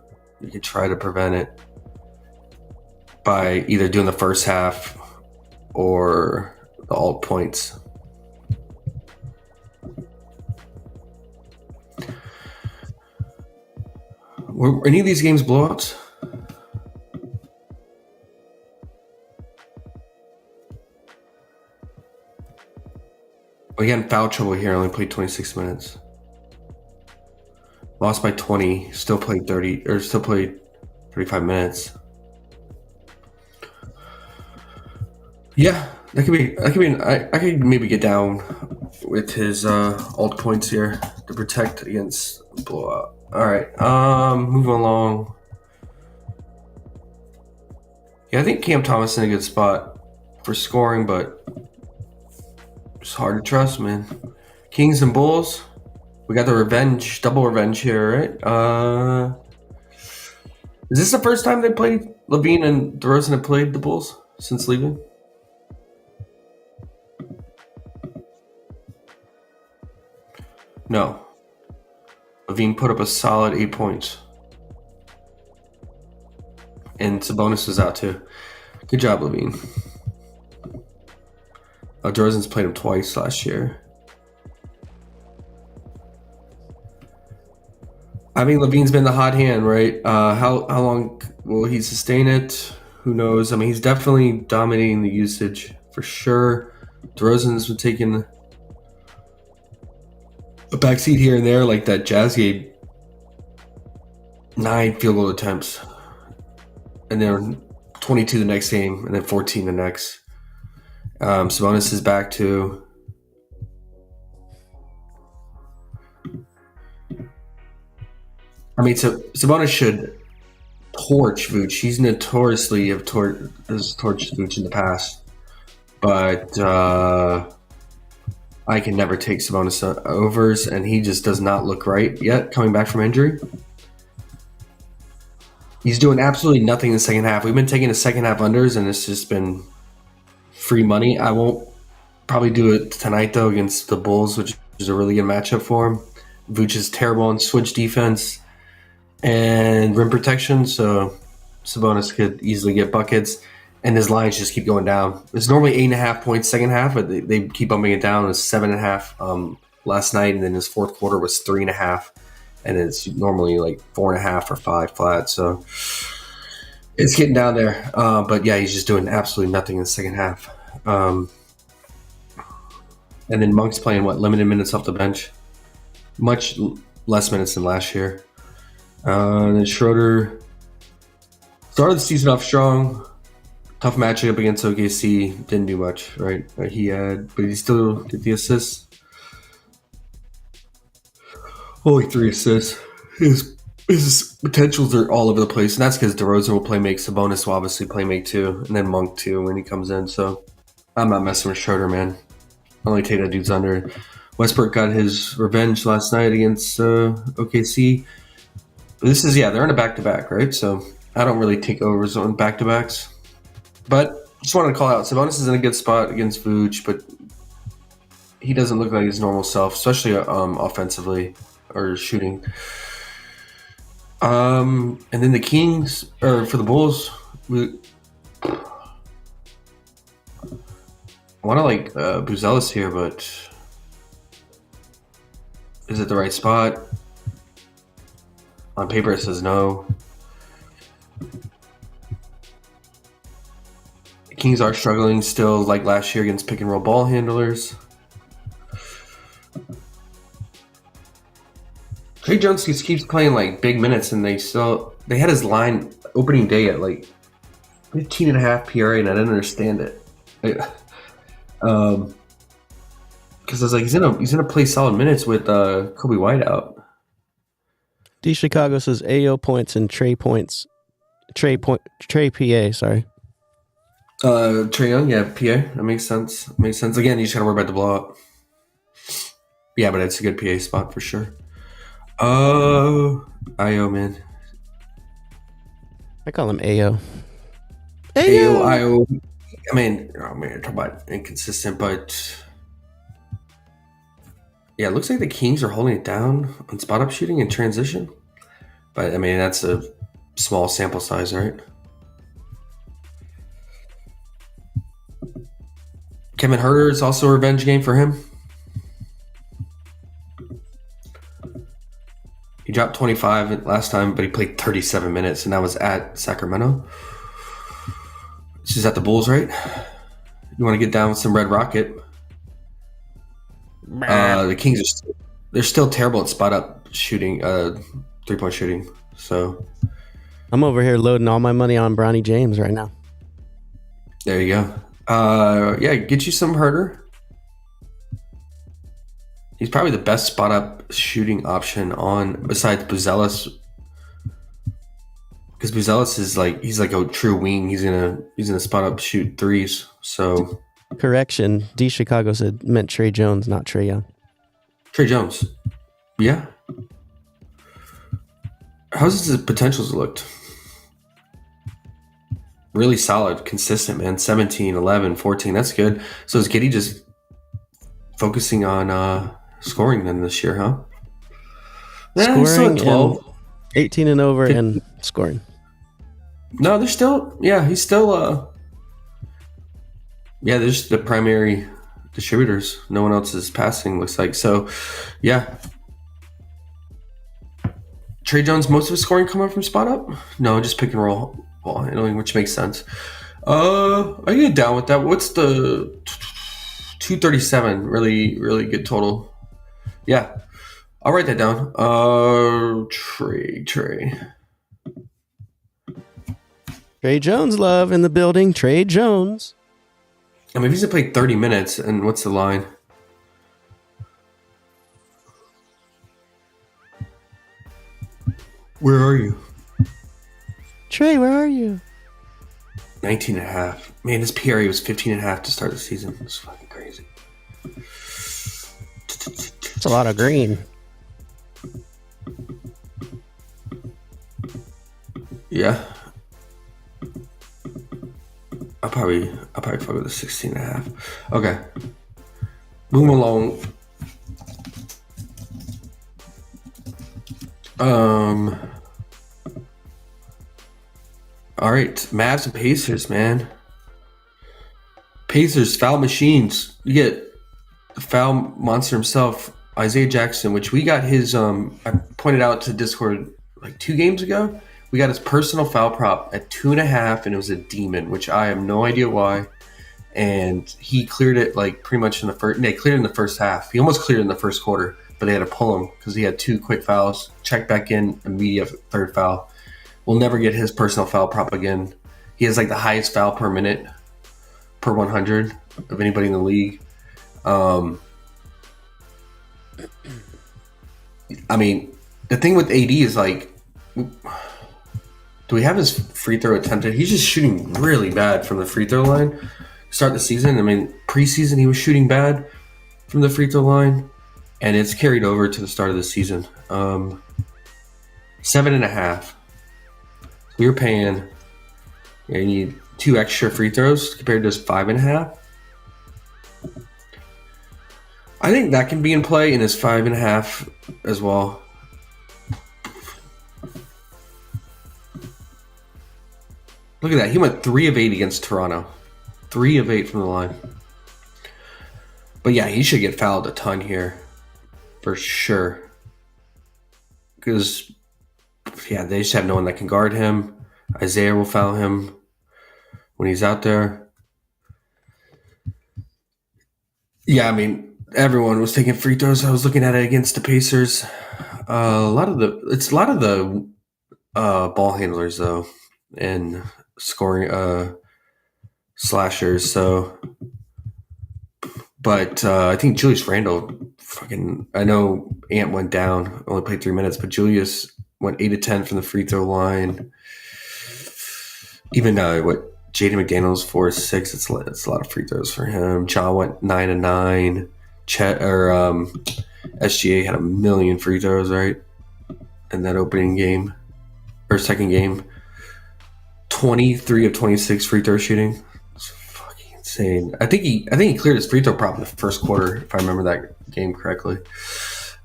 prevent it by either doing the first half or the alt points. Were any of these games blowouts? We got in foul trouble here. Only played 26 minutes. Lost by 20. Still played 35 minutes. Yeah, that could be. I could maybe get down with his alt points here to protect against blowout. All right, moving along. Yeah, I think Cam Thomas in a good spot for scoring, but it's hard to trust, man. Kings and Bulls. We got the double revenge here, right? Is this the first time they played? Levine and DeRozan have played the Bulls since leaving? No. Levine put up a solid 8 points. And Sabonis was out too. Good job, Levine. Oh, DeRozan's played him twice last year. I mean, Levine's been the hot hand, right? How long will he sustain it? Who knows? I mean, he's definitely dominating the usage for sure. DeRozan's been taking a backseat here and there, like that Jazz game. 9 field goal attempts, and then 22 the next game, and then 14 the next. Sabonis is back too. I mean, so Sabonis should torch Vooch. He's notoriously has torched Vooch in the past, but I can never take Sabonis overs, and he just does not look right yet coming back from injury. He's doing absolutely nothing in the second half. We've been taking the second half unders, and it's just been free money. I won't probably do it tonight, though, against the Bulls, which is a really good matchup for him. Vooch is terrible on switch defense and rim protection, so Sabonis could easily get buckets, and his lines just keep going down. It's normally 8.5 points second half, but they keep bumping it down. It was 7.5 last night, and then his fourth quarter was 3.5, and it's normally like 4.5 or 5 flat, so it's getting down there. But yeah, he's just doing absolutely nothing in the second half. And then Monk's playing, limited minutes off the bench. Much less minutes than last year. And then Schroeder started the season off strong. Tough matchup against OKC. Didn't do much, right? But he still did the assists. Only 3 assists. His potentials are all over the place, and that's because DeRozan will play make. Sabonis will obviously play make too, and then Monk too when he comes in. So I'm not messing with Schroeder, man. Only take that dude's under. Westbrook got his revenge last night against OKC. They're in a back-to-back, right? So I don't really take overs on back-to-backs. But just wanted to call out, Sabonis is in a good spot against Vooch, but he doesn't look like his normal self, especially offensively or shooting. And then the Kings, or for the Bulls, I want to like Buzelis here, but is it the right spot? On paper, it says no. The Kings are struggling still, like last year, against pick and roll ball handlers. Trey Jones just keeps playing like big minutes, and they had his line opening day at like 15.5 PRA, and I didn't understand it. Because I was like, he's gonna play solid minutes with Kobe White out. D Chicago says AO points and Trey points. Trey PA, sorry. Trey Young, yeah, PA. That makes sense. Again, you just gotta worry about the blowout. Yeah, but it's a good PA spot for sure. IO, man. I call him AO. AO, IO. I mean, talk about inconsistent, but yeah, it looks like the Kings are holding it down on spot up shooting and transition. But I mean, that's a small sample size, right? Kevin Herter is also a revenge game for him. He dropped 25 last time, but he played 37 minutes, and that was at Sacramento. This is at the Bulls, right? You want to get down with some Red Rocket. The Kings they're still terrible at spot up shooting, 3-point shooting. So I'm over here loading all my money on Bronny James right now. there you go. Yeah, get you some Herter. He's probably the best spot up shooting option on besides Buzelis. Because Buzelis is he's like a true wing. He's gonna spot up shoot threes. So Correction, D Chicago said meant Trey Jones, not Trey Young. Trey Jones. Yeah. How's his potentials looked? Really solid, consistent, man. 17, 11, 14. That's good. So is Giddey just focusing on scoring then this year, huh? Scoring 12. 18 and over and scoring. No, they're still, he's still, there's the primary distributors. No one else is passing, looks like. So, yeah. Trey Jones, most of his scoring coming from spot up? No, just pick and roll, which makes sense. I get down with that. What's the 237? Really, really good total. Yeah. I'll write that down. Trey. Trey Jones love in the building. Trey Jones. I mean, if he's going to play 30 minutes, and what's the line? Where are you? Trey, where are you? 19 and a half. Man, his PRA was 15 and a half to start the season. It's fucking crazy. It's a lot of green. Yeah. I'll probably fuck with the 16 and a half. Okay. Moving along. All right, Mavs and Pacers, man. Pacers, foul machines. You get the foul monster himself, Isaiah Jackson, which we got his, I pointed out to Discord like 2 games ago. We got his personal foul prop at 2.5, and it was a demon, which I have no idea why. And he cleared it like pretty much in the first. They cleared it in the first half. He almost cleared it in the first quarter, but they had to pull him because he had 2 quick fouls. Check back in, immediate third foul. We'll never get his personal foul prop again. He has like the highest foul per minute per 100 of anybody in the league. I mean, the thing with AD is like, do we have his free throw attempted? He's just shooting really bad from the free throw line. Start the season, I mean, preseason he was shooting bad from the free throw line, and it's carried over to the start of the season. 7.5. We were paying. You need 2 extra free throws compared to his 5.5. I think that can be in play in his 5.5 as well. Look at that. He went 3 of 8 against Toronto. 3 of 8 from the line. But yeah, he should get fouled a ton here. For sure. Because, yeah, they just have no one that can guard him. Isaiah will foul him when he's out there. Yeah, I mean, everyone was taking free throws. I was looking at it against the Pacers. A lot of the ball handlers, though, and scoring slashers. So, but I think Julius Randle I know Ant went down, only played 3 minutes, but Julius went 8 of 10 from the free throw line. Even Jaden McDaniels 4 of 6. It's a lot of free throws for him. Ja went 9 of 9. Chet or SGA had a million free throws, right? In that opening game or second game. 23 of 26 free throw shooting. It's fucking insane. I think he cleared his free throw problem in the first quarter, if I remember that game correctly.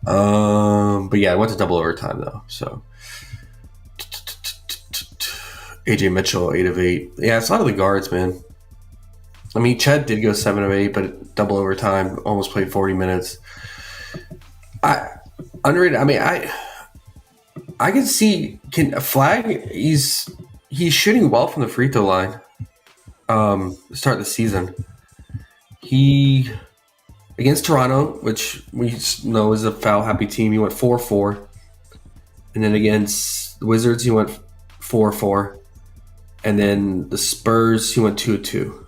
But yeah, it went to double overtime though. So AJ Mitchell, 8 of 8. Yeah, it's a lot of the guards, man. I mean, Chet did go 7 of 8, but double overtime, almost played 40 minutes. Underrated. I mean, I can see Flag. He's shooting well from the free throw line. Start the season, he against Toronto, which we know is a foul happy team. He went 4-4, and then against the Wizards, he went 4-4, and then the Spurs, he went 2-2.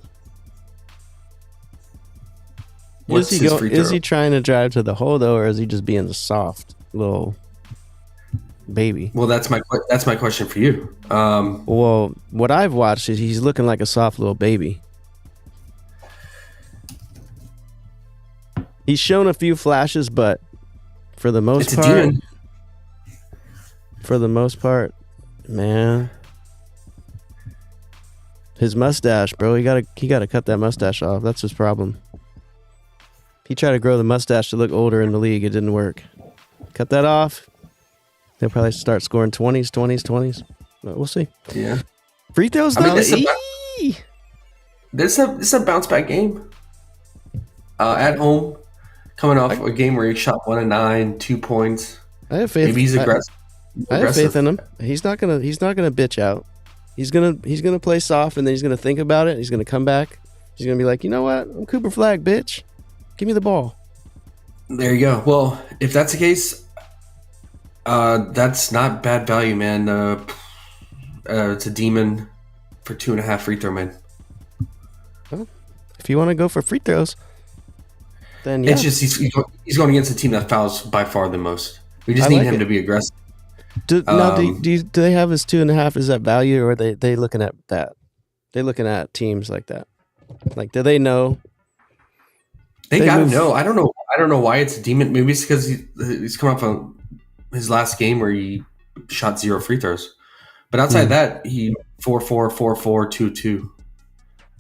Is he trying to drive to the hole though, or is he just being a soft little baby? Well, that's my question for you. Well, what I've watched is he's looking like a soft little baby. He's shown a few flashes, but for the most part, man, his mustache, bro, he gotta cut that mustache off. That's his problem. He tried to grow the mustache to look older in the league. It didn't work. Cut that off. They'll probably start scoring 20s. But we'll see. Yeah. Free throws, though. This is a bounce back game. At home, coming off a game where he shot 1 of 9, 2 points. I have faith. Maybe he's aggressive. I have faith in him. He's not gonna bitch out. He's gonna play soft, and then he's gonna think about it. He's gonna come back. He's gonna be like, you know what? I'm Cooper Flag, bitch. Give me the ball. There you go. Well, if that's the case, that's not bad value, man. It's a demon for 2.5 free throw, man. Well, if you want to go for free throws, then yeah. It's just he's going against a team that fouls by far the most. We just need him to be aggressive. Do they have his 2.5? Is that value, or are they looking at that? They looking at teams like that. Like, do they know? They gotta know. I don't know why it's a demon. Maybe it's because he's coming off on his last game where he shot 0 free throws. But outside that, he 4-4, 4-4,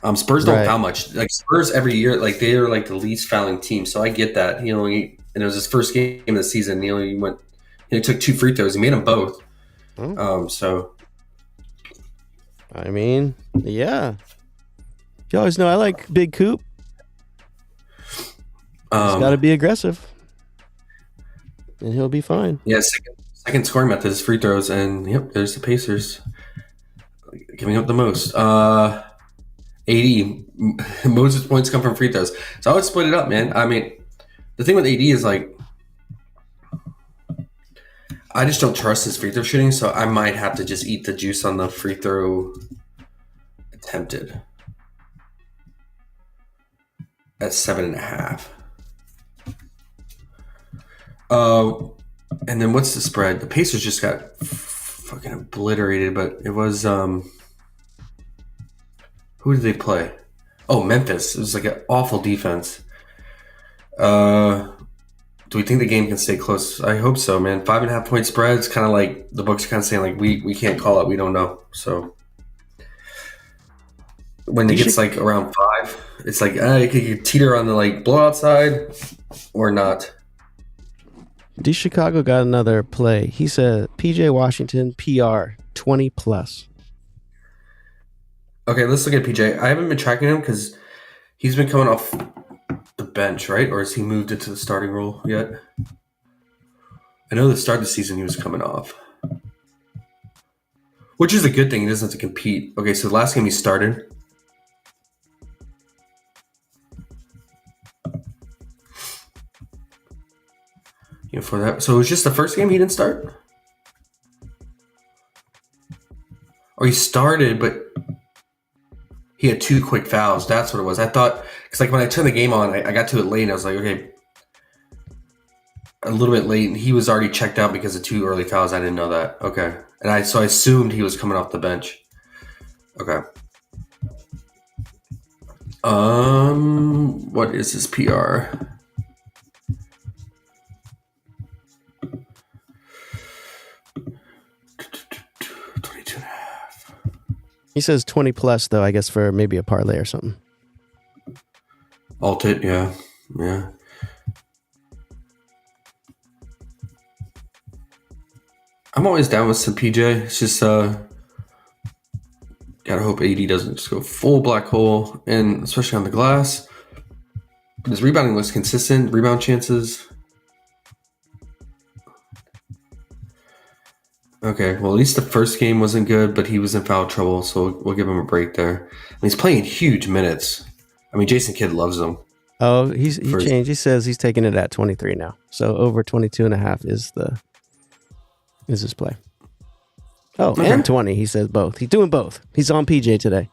2-2. Spurs don't foul much. Like Spurs every year, like they are like the least fouling team. So I get that. And it was his first game of the season. He took 2 free throws. He made them both. So I mean, yeah. You always know I like Big Coop. He's got to be aggressive, and he'll be fine. Yeah, second scoring method is free throws, and yep, there's the Pacers giving up the most. 80 most points come from free throws, so I would split it up, man. I mean, the thing with AD is like, I just don't trust his free throw shooting, so I might have to just eat the juice on the free throw attempted at 7.5. And then what's the spread? The Pacers just got fucking obliterated, but it was who did they play? Oh, Memphis. It was like an awful defense. Do we think the game can stay close? I hope so, man. 5.5 point spread. It's kind of like the books are kind of saying like we can't call it. We don't know. So when it gets like around 5, it's like you could teeter on the like blowout side or not. D Chicago got another play. He said PJ Washington PR 20+. Okay, let's look at PJ. I haven't been tracking him because he's been coming off the bench, right? Or has he moved into the starting role yet? I know the start of the season he was coming off, which is a good thing. He doesn't have to compete. Okay, so the last game he started. For that, so it was just the first game he didn't start, or he started, but he had 2 quick fouls. That's what it was. I thought because like when I turned the game on, I got to it late, and I was like, okay, a little bit late, and he was already checked out because of 2 early fouls. I didn't know that. Okay, and I assumed he was coming off the bench. Okay. What is his PR? He says 20 plus, though, I guess, for maybe a parlay or something. Alt it, yeah. Yeah. I'm always down with some PJ. It's just gotta hope AD doesn't just go full black hole, and especially on the glass. His rebounding looks consistent. Rebound chances. Okay, well, at least the first game wasn't good, but he was in foul trouble, so we'll give him a break there. And he's playing huge minutes. I mean, Jason Kidd loves him. Oh, he changed. He says he's taking it at 23 now. So over 22 and a half is his play. Oh, okay. And 20. He says both. He's doing both. He's on PJ today.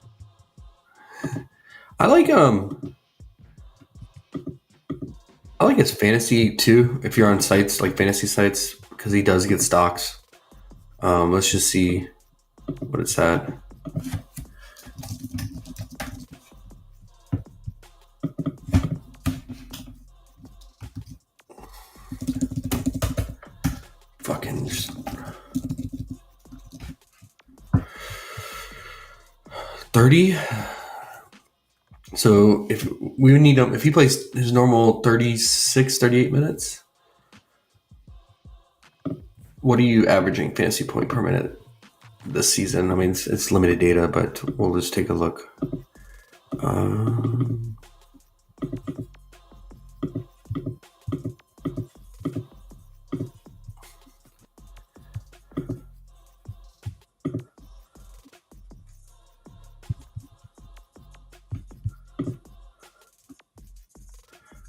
I like his fantasy too. If you're on sites like fantasy sites, because he does get stocks. Let's just see what it's at. Fucking 30. So if we need him, if he plays his normal 36, 38 minutes, what are you averaging fantasy point per minute this season? I mean, it's limited data, but we'll just take a look.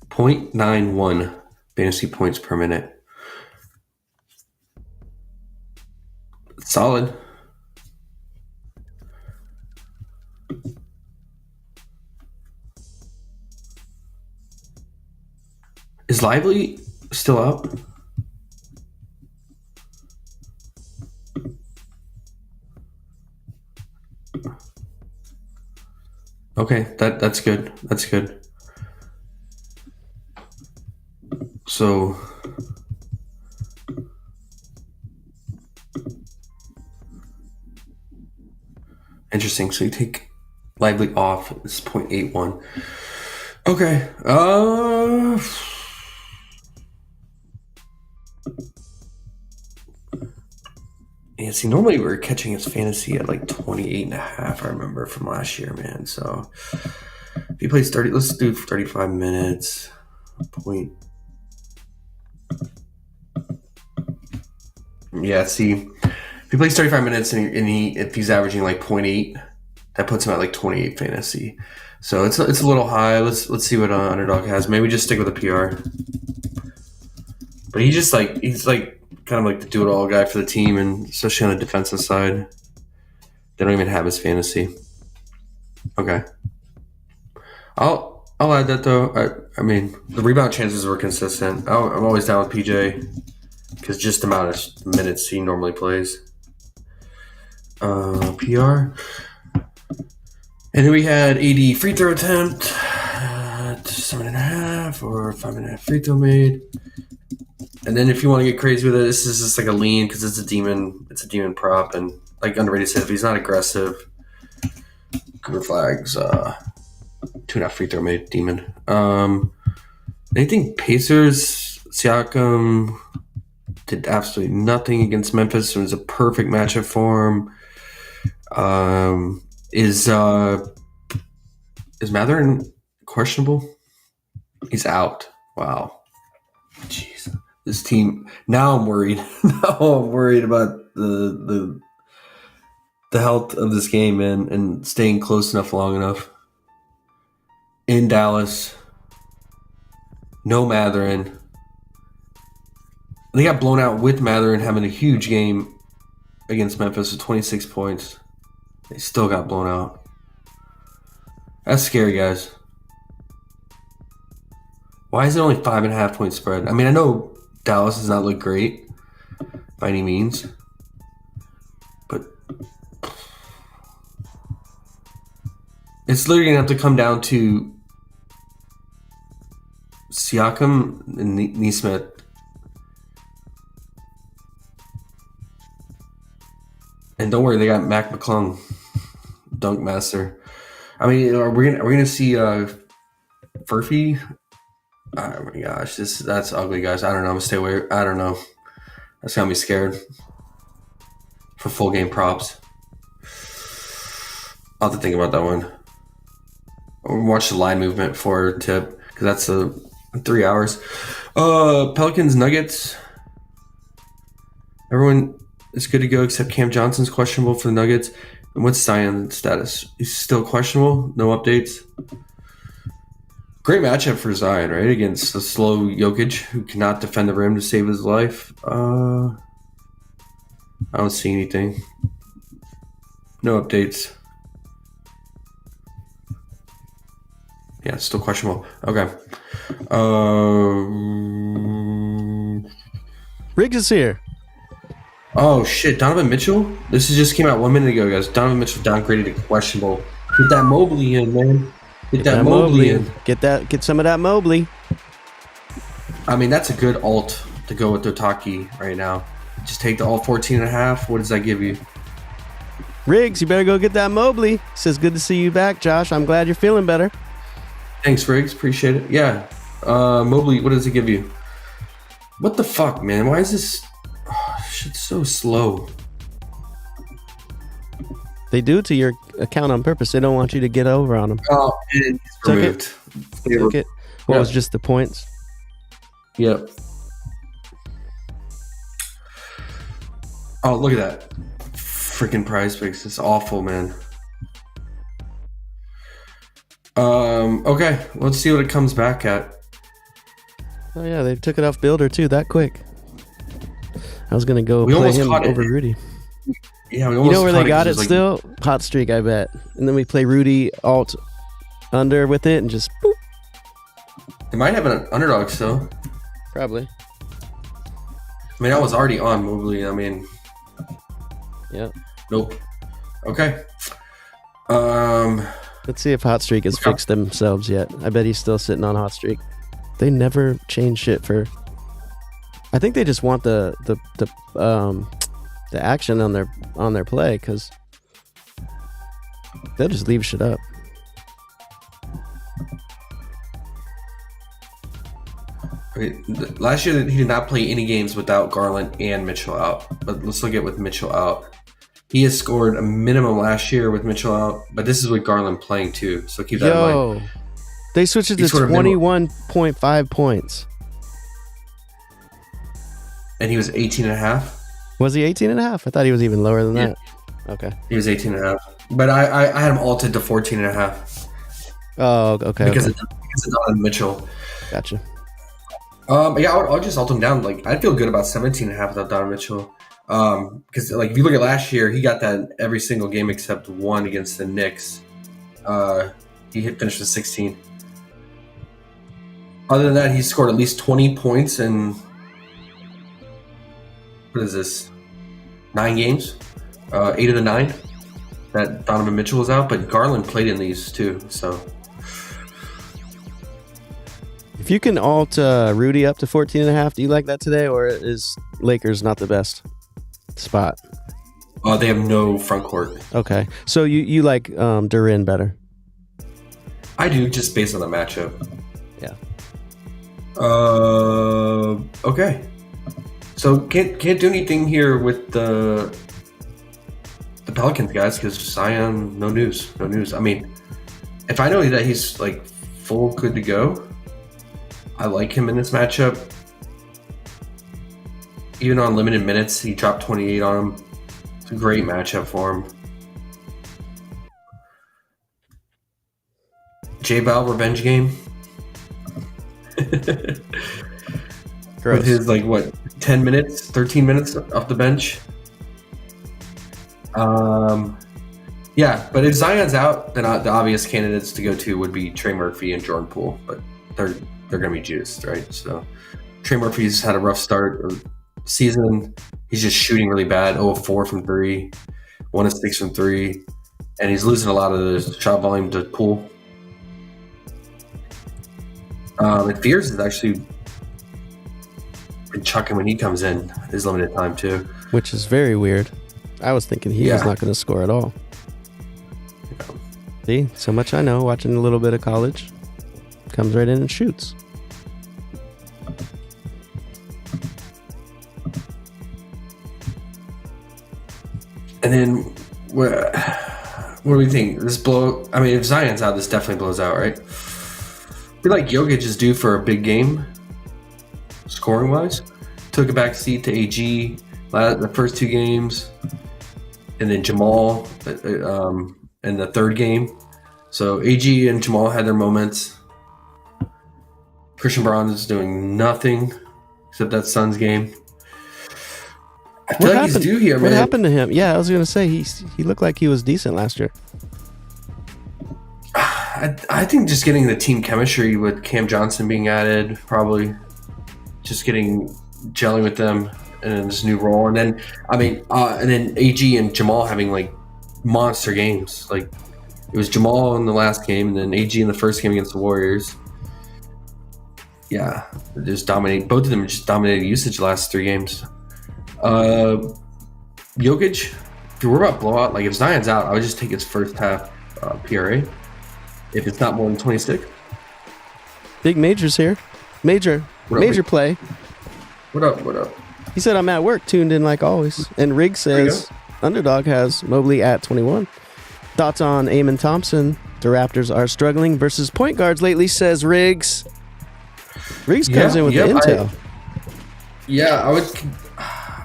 0.91 fantasy points per minute. Solid. Is Lively still out? Okay, that's good. That's good. So interesting. So you take Lively off. It's 0.81. Okay. Yeah, see, normally we were catching his fantasy at like 28.5, I remember from last year, man. So if he plays 30, let's do 35 minutes. Point. Yeah, see, if he plays 35 minutes and if he's averaging like 0.8, that puts him at like 28 fantasy. So it's a little high. Let's see what Underdog has. Maybe just stick with a PR. But he's kind of like the do-it-all guy for the team, and especially on the defensive side. They don't even have his fantasy. Okay. I'll add that, though. I mean, the rebound chances were consistent. I'm always down with PJ because just the amount of minutes he normally plays. PR. And then we had 80 free throw attempt, 7.5 or 5.5 free throw made. And then if you want to get crazy with it, this is just like a lean because it's a demon prop, and like Underrated said, if he's not aggressive, green flags, 2.5 free throw made demon. Anything Pacers, Siakam did absolutely nothing against Memphis. It was a perfect matchup for him. Is Mathurin questionable? He's out. Wow. Jeez. This team. Now I'm worried. Now I'm worried about the health of this game, man, and staying close enough long enough. In Dallas. No Mathurin. They got blown out with Mathurin having a huge game against Memphis with 26 points. They still got blown out. That's scary, guys. Why is it only 5.5 point spread? I mean, I know Dallas does not look great by any means, but it's literally going to have to come down to Siakam and Nesmith. And don't worry, they got Mac McClung dunk master. I mean, are we gonna see Furphy? Oh my gosh, that's ugly, guys. I don't know. I'm gonna stay away. I don't know. That's got me scared for full game props. I'll have to think about that one. I'll watch the line movement for tip because that's 3 hours. Pelicans Nuggets. Everyone is good to go except Cam Johnson's questionable for the Nuggets. And what's Zion's status? He's still questionable. No updates. Great matchup for Zion, right? Against the slow Jokic who cannot defend the rim to save his life. I don't see anything. No updates. Yeah, it's still questionable. Okay. Riggs is here. Oh, shit. Donovan Mitchell? This just came out 1 minute ago, guys. Donovan Mitchell downgraded to questionable. Get that Mobley in, man. Get that Mobley in. Get some of that Mobley. I mean, that's a good alt to go with Otaki right now. Just take the alt 14.5. What does that give you? Riggs, you better go get that Mobley. Says good to see you back, Josh. I'm glad you're feeling better. Thanks, Riggs. Appreciate it. Yeah. Mobley, what does it give you? What the fuck, man? Why is this shit so slow? They do it to your account on purpose. They don't want you to get over on them. Oh, it's removed. Took it. What was just the points? Yep. Oh, look at that. Freaking PrizePicks. It's awful, man. Okay. Let's see what it comes back at. Oh, yeah. They took it off Builder, too, that quick. I was going to go play him over Rudy. Yeah, we you almost know where they got it like, still? Hot streak, I bet. And then we play Rudy alt under with it and just boop. They might have an underdog still. Probably. I mean, I was already on Mobley. I mean, yeah. Nope. Okay. Let's see if Hot Streak has fixed themselves yet. I bet he's still sitting on Hot Streak. They never change shit for. I think they just want the action on their play because they'll just leave shit up. Last year he did not play any games without Garland and Mitchell out. But let's look at with Mitchell out. He has scored a minimum last year with Mitchell out, but this is with Garland playing too. So keep that in mind. They switched it to 21.5 points. And he was 18.5. Was he 18.5? I thought he was even lower than that. Okay. He was 18.5. But I had him altered to 14.5. Oh, okay. Because of Donovan Mitchell. Gotcha. Yeah, I'll just alt him down. Like, I'd feel good about 17.5 without Donovan Mitchell. Because like if you look at last year, he got that in every single game except one against the Knicks. He finished with 16. Other than that, he scored at least 20 points in what is this? 9 games? 8 of the 9 that Donovan Mitchell was out, but Garland played in these too. So if you can alt Rudy up to 14.5, do you like that today, or is Lakers not the best spot? They have no front court. Okay, so you like Durin better? I do, just based on the matchup. Yeah. Okay. So can't do anything here with the Pelicans guys because Zion, no news. I mean, if I know that he's like full good to go, I like him in this matchup. Even on limited minutes, he dropped 28 on him. It's a great matchup for him. J-Bal revenge game. Gross. With his 10 minutes, 13 minutes off the bench. Yeah, but if Zion's out, then the obvious candidates to go to would be Trey Murphy and Jordan Poole, but they're going to be juiced, right? So Trey Murphy's had a rough start of season. He's just shooting really bad. 0 of 4 from 3, 1 of 6 from 3, and he's losing a lot of the shot volume to Poole. And Fears has actually been chucking when he comes in his limited time too, which is very weird. I was thinking he was not going to score at all. See, so much I know. Watching a little bit of college. Comes right in and shoots. And then, what do we think? This blow? I mean, if Zion's out, this definitely blows out, right? I feel like Jokic is due for a big game, scoring wise. Took a back seat to AG the first 2 games, and then Jamal in the third game. So AG and Jamal had their moments. Christian Braun is doing nothing except that Suns game. I feel like he's due here, man. What happened to him? Yeah, I was going to say he looked like he was decent last year. I think just getting the team chemistry with Cam Johnson being added, probably just gelling with them in this new role, and then and then AG and Jamal having like monster games. Like it was Jamal in the last game, and then AG in the first game against the Warriors. Yeah, just dominate. Both of them just dominated usage the last 3 games. Jokic, if you're worried about blowout, like if Zion's out, I would just take his first half PRA. If it's not more than 26. Big Major's here. Major play. What up? He said I'm at work, tuned in like always. And Riggs says Underdog has Mobley at 21. Thoughts on Eamon Thompson? The Raptors are struggling versus point guards lately, says Riggs. Riggs comes in with the intel.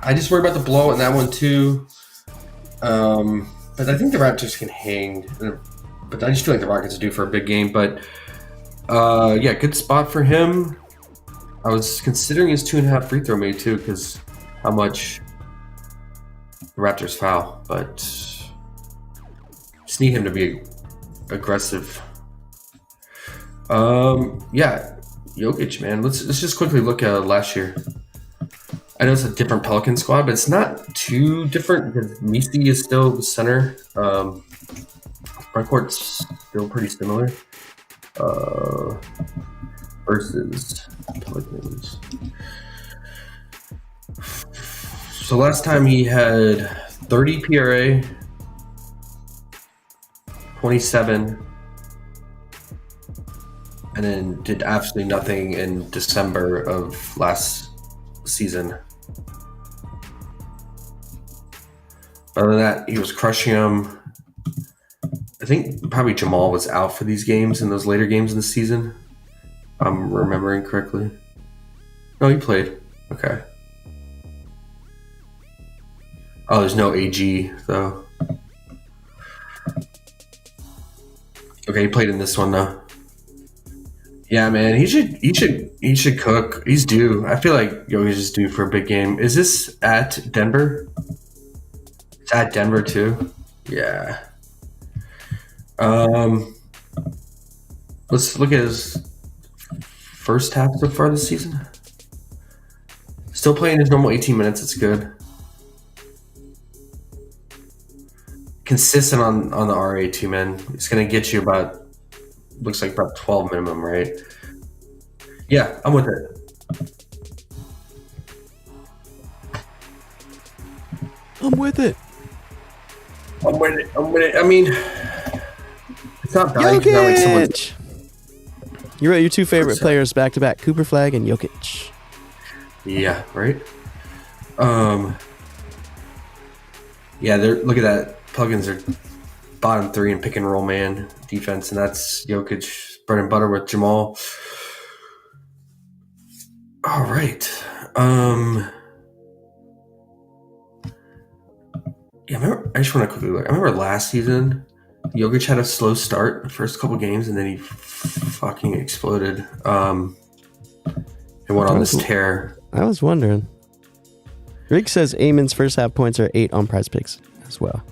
I just worry about the blow in that one too. But I think the Raptors can hang. But I just feel like the Rockets are due for a big game. But good spot for him. I was considering his 2.5 free throw made too, because how much the Raptors foul. But just need him to be aggressive. Jokic, man. Let's just quickly look at last year. I know it's a different Pelican squad, but it's not too different because Misi is still the center. Frontcourt's still pretty similar. Versus Pelicans. So last time he had 30 PRA, 27, and then did absolutely nothing in December of last season. Other than that, he was crushing them. I think probably Jamal was out for these games in those later games in the season. I'm remembering correctly. No, he played. Okay. Oh, there's no AG though. Okay, he played in this one though. Yeah, man, he should cook. He's due. I feel like Jokic is due for a big game. Is this at Denver? It's at Denver too. Yeah. Let's look at his first half so far this season. Still playing his normal 18 minutes. It's good. Consistent on the RA too, man. It's gonna get you looks like about 12 minimum, right? Yeah, I'm with it. I'm with it. I mean, it's not value. Jokic! You wrote your 2 favorite players back to back: Cooper Flag and Jokic. Yeah, right. Look at that. Pelicans are bottom 3 in pick and roll man defense, and that's Jokic bread and butter with Jamal. All right. I just want to quickly look. I remember last season, Jokic had a slow start the first couple games, and then he fucking exploded. And went on this tear. I was wondering. Rick says Eamon's first half points are 8 on PrizePicks as well.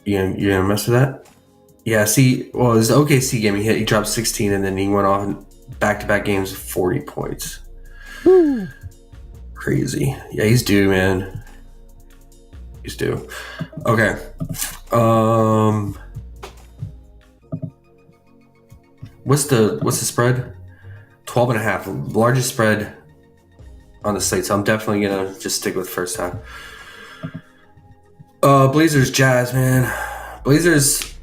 You gonna mess with that? Yeah, see, well, his OKC game, he dropped 16, and then he went off in back-to-back games 40 points. Woo. Crazy. Yeah, he's due, man. He's due. Okay. What's the spread? 12.5. Largest spread on the slate, so I'm definitely gonna just stick with first half. Blazers Jazz, man. Blazers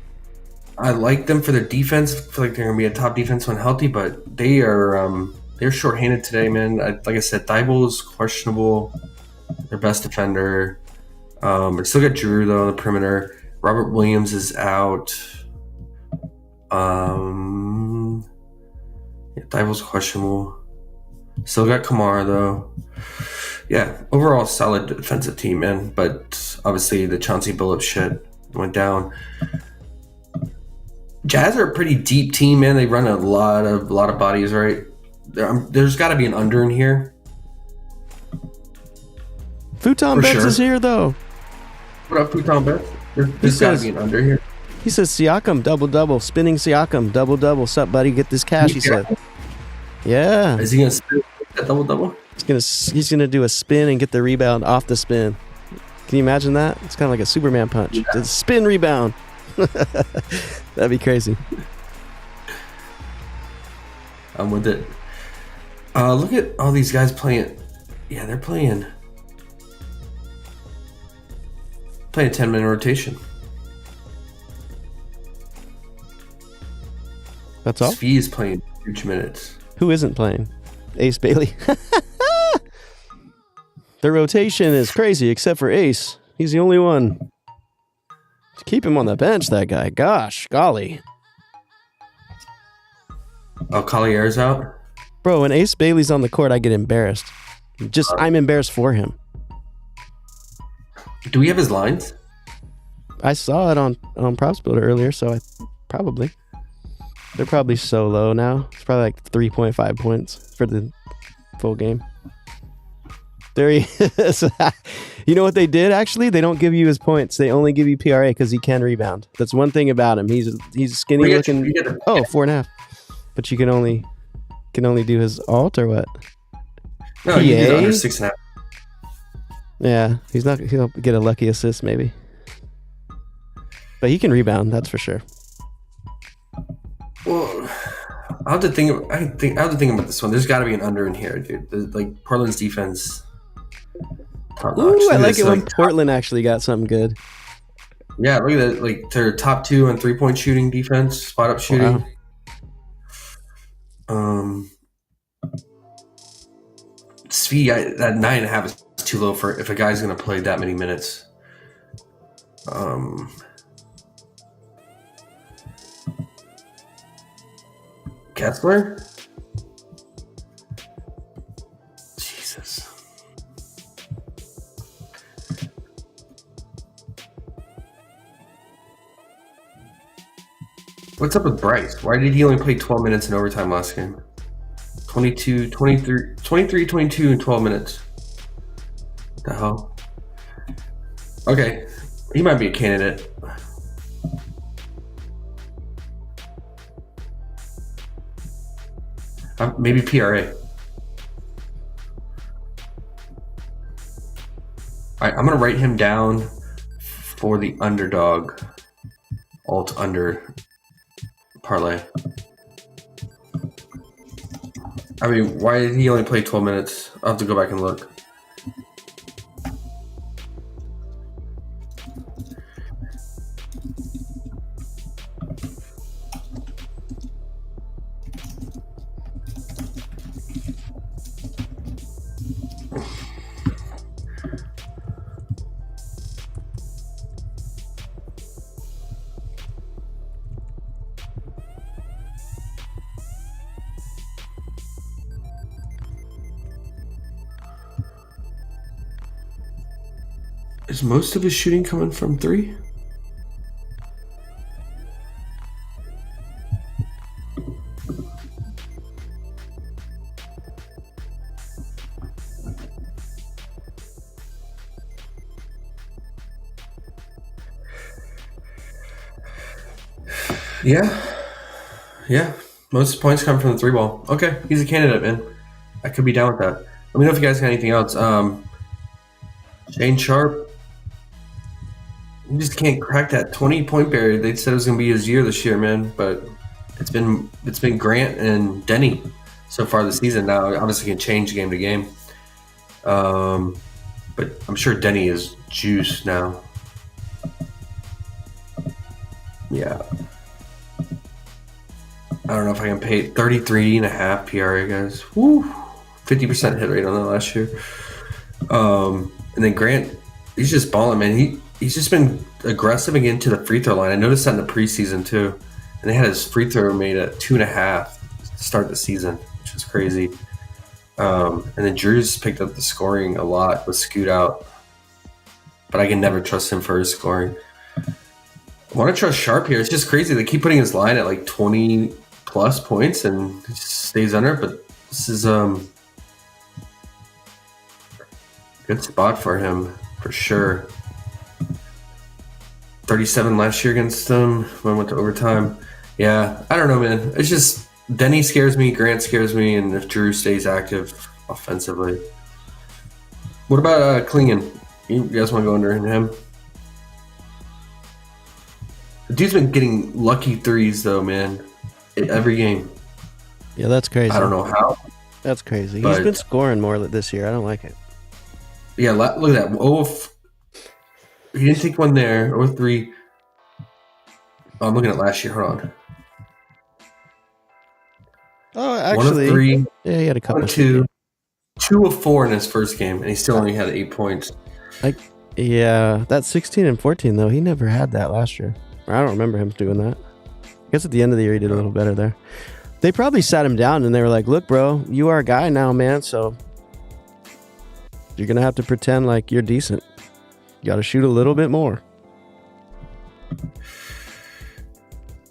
I like them for their defense. I feel like they're going to be a top defense when healthy, but they're shorthanded today, man. Like I said, Thibault's questionable. Their best defender. I still got Drew though on the perimeter. Robert Williams is out. Thibault's questionable. Still got Kamara though. Yeah, overall solid defensive team, man. But obviously the Chauncey Billups shit went down. Jazz are a pretty deep team, man. They run a lot of bodies, right? There's got to be an under in here. Futon Betts is here, though. What up, Futon Betts? There's got to be an under here. He says Siakam, double-double. Spinning Siakam, double-double. Sup, buddy? Get this cash, he said. Yeah. Is he going to spin that double-double? He's gonna do a spin and get the rebound off the spin. Can you imagine that? It's kind of like a Superman punch. It's a spin rebound. That'd be crazy. I'm with it. Look at all these guys playing. Yeah, they're playing 10-minute rotation. That's all? Svi is playing huge minutes. Who isn't playing? Ace Bailey. Their rotation is crazy except for Ace. He's the only one. Keep him on the bench, that guy. Gosh, golly. Oh, Collier's out? Bro, when Ace Bailey's on the court, I get embarrassed. I'm embarrassed for him. Do we have his lines? I saw it on Props Builder earlier, so probably. They're probably so low now. It's probably like 3.5 points for the full game. There he is. You know what they did, actually? They don't give you his points. They only give you PRA because he can rebound. That's one thing about him. He's skinny looking. 4.5. But you can only do his alt or what? No, you get under 6.5. Yeah, he'll get a lucky assist maybe. But he can rebound, that's for sure. Well, I have to think about this one. There's got to be an under in here, dude. Like Portland's defense. Ooh, I like it when Portland actually got something good. Yeah, look at that. Like they're top 2 on 3-point shooting defense, spot up shooting. Wow. Svi, that 9.5 is too low for if a guy's going to play that many minutes. Kessler? Jesus. What's up with Bryce? Why did he only play 12 minutes in overtime last game? 22, 22, and 12 minutes. What the hell? Okay. He might be a candidate. Maybe PRA. All right, I'm going to write him down for the underdog alt under parlay. I mean, why did he only play 12 minutes? I'll have to go back and look. Is most of his shooting coming from 3? Yeah. Most points come from the 3 ball. Okay, he's a candidate, man. I could be down with that. Let me know if you guys got anything else. Shane Sharp. You just can't crack that 20-point barrier. They said it was going to be his year this year, man. But it's been Grant and Denny so far this season. Now, obviously, can change game to game. But I'm sure Denny is juice now. Yeah. I don't know if I can pay 33.5 PRA, guys. Woo. 50% hit rate on that last year. And then Grant, he's just balling, man. He's just been aggressive again to the free throw line. I noticed that in the preseason too. And they had his free throw made at 2.5 to start the season, which is crazy. And then Drew's picked up the scoring a lot with Scoot out. But I can never trust him for his scoring. I want to trust Sharp here. It's just crazy. They keep putting his line at like 20 plus points and he stays under. But this is good spot for him for sure. 37 last year against them when I went to overtime. Yeah, I don't know, man. It's just Denny scares me, Grant scares me, and if Drew stays active offensively. What about Klingon? You guys want to go under him? The dude's been getting lucky threes though, man. Every game. Yeah, that's crazy. I don't know how. That's crazy. He's been scoring more this year. I don't like it. Yeah, look at that. He didn't take one there. 0-3. Oh, I'm looking at last year. Hold on. Oh, actually. 1 of 3. Yeah, he had a couple. 1 of 2. 2 of 4 in his first game, and he still only had 8 points. Yeah, that 16 and 14, though, he never had that last year. I don't remember him doing that. I guess at the end of the year, he did a little better there. They probably sat him down, and they were like, look, bro, you are a guy now, man, so you're going to have to pretend like you're decent. You got to shoot a little bit more.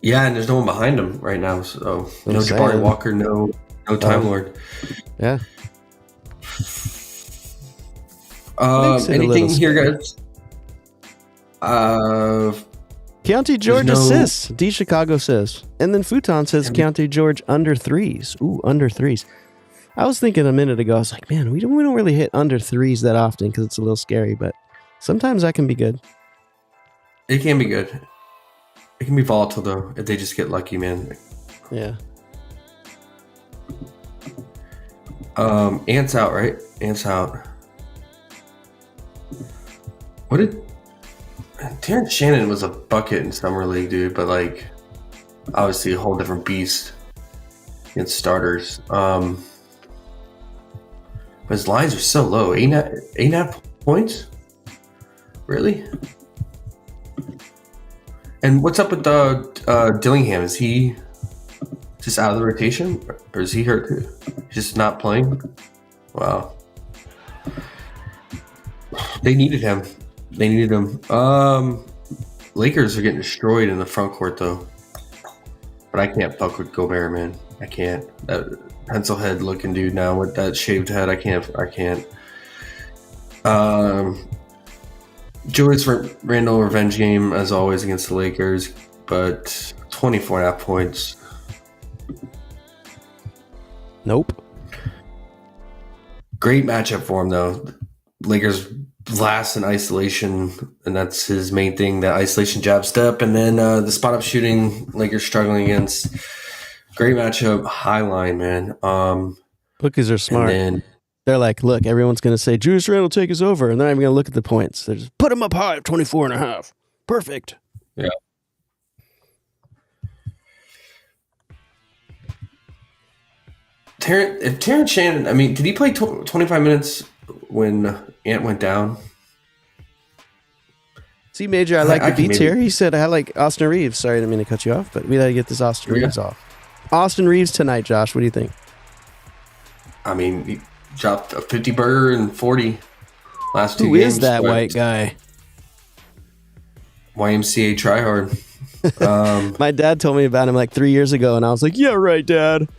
Yeah, and there's no one behind him right now, so no Jabari Walker, no Time Lord. Yeah. Anything here, guys? Keontae George assists. D Chicago says. And then Futon says Keontae George under threes. Ooh, under threes. I was thinking a minute ago, I was like, man, we don't really hit under threes that often because it's a little scary, but sometimes that can be good. It can be good. It can be volatile, though, if they just get lucky, man. Yeah. Ant's out, right? Ant's out. What did... Terrence Shannon was a bucket in Summer League, dude, but, like, obviously a whole different beast against starters. But his lines are so low. 8.5 points? Really? And what's up with Dillingham? Is he just out of the rotation? Or is he hurt too? Just not playing? Wow. They needed him. Lakers are getting destroyed in the front court, though. But I can't fuck with Gobert, man. I can't. That pencil head looking dude now with that shaved head, I can't. Julius Randle revenge game, as always, against the Lakers. But 24.5 points. Nope. Great matchup for him, though. Lakers blast in isolation, and that's his main thing, that isolation jab step. And then the spot-up shooting, Lakers struggling against. Great matchup, high line, man. Bookies are smart. They're like, look, everyone's going to say, Julius Randle take us over, and they're not even going to look at the points. They're just, put him up high, 24.5. Perfect. Yeah. If Terrence Shannon, I mean, did he play 25 minutes when Ant went down? See, Major, I like the beats here. He said, I like Austin Reeves. Sorry, I didn't mean to cut you off, but we got to get this Austin Reeves off. Austin Reeves tonight, Josh. What do you think? I mean, he dropped a 50 burger and 40 last 2 games. Who is that white guy? YMCA tryhard. My dad told me about him like 3 years ago, and I was like, yeah, right, Dad.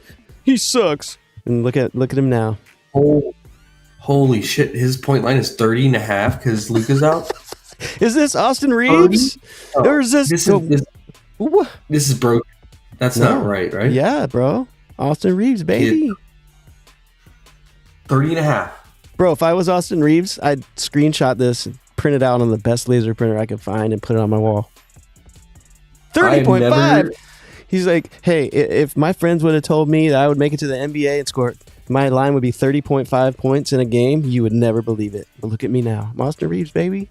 He sucks. And look at him now. Oh, holy shit. His point line is 30.5 because Luka's out. Is this Austin Reeves? Or is this... This is broken. That's not right? Yeah, bro. Austin Reeves, baby. 30.5. Bro, if I was Austin Reeves, I'd screenshot this and print it out on the best laser printer I could find and put it on my wall. 30.5. He's like, hey, if my friends would have told me that I would make it to the NBA and score, my line would be 30.5 points in a game, you would never believe it. But look at me now. I'm Austin Reeves, baby.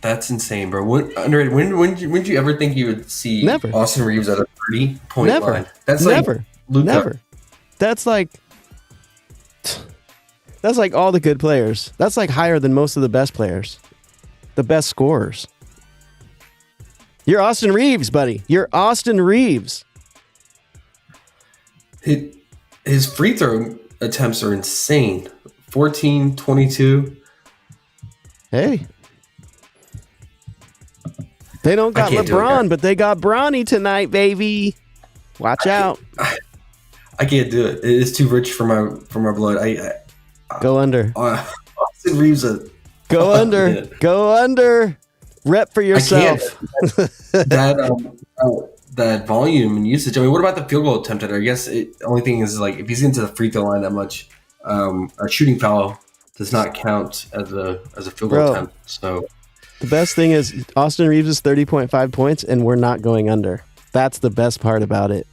That's insane, bro. When did you ever think you would see Never. Austin Reeves at a 30-point Never. line? That's Never. like Luka. Never. That's like all the good players. That's like higher than most of the best players. The best scorers. You're Austin Reeves, buddy. You're Austin Reeves. His free throw attempts are insane. 14, 22. Hey. They don't got LeBron, but they got Bronny tonight, baby. Watch out. I can't do it. It is too rich for my blood. Go under. Austin Reeves. Go under. Man. Go under. Rep for yourself. That volume and usage. I mean, what about the field goal attempt? I guess the only thing is like if he's into the free throw line that much, a shooting foul does not count as a field goal attempt. So the best thing is Austin Reeves is 30.5 points, and we're not going under. That's the best part about it.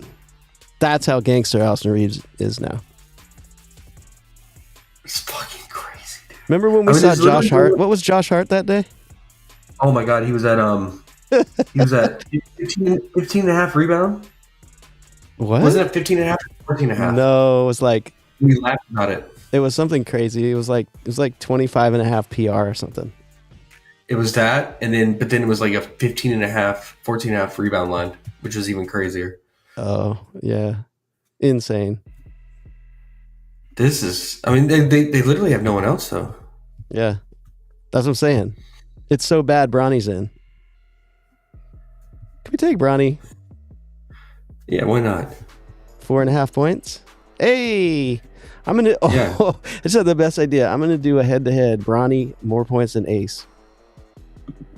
That's how gangster Austin Reeves is now. It's fucking crazy, dude. Remember when we saw Josh Hart? What was Josh Hart that day? Oh my God, he was at 15 and a half rebound. What? Wasn't it 15 and a half or 14 and a half? No, it was like We laughed about it. It was something crazy. It was like 25 and a half PR or something. It was that, but then it was like a 15 and a half, 14 and a half rebound line, which was even crazier. Oh, yeah. Insane. This is, I mean, they literally have no one else, though. Yeah. That's what I'm saying. It's so bad Bronny's in. Can we take Bronny? Yeah, why not? 4.5 points? Hey! I'm going to... Yeah. Oh, I just had the best idea. I'm going to do a head-to-head. Bronny, more points than Ace.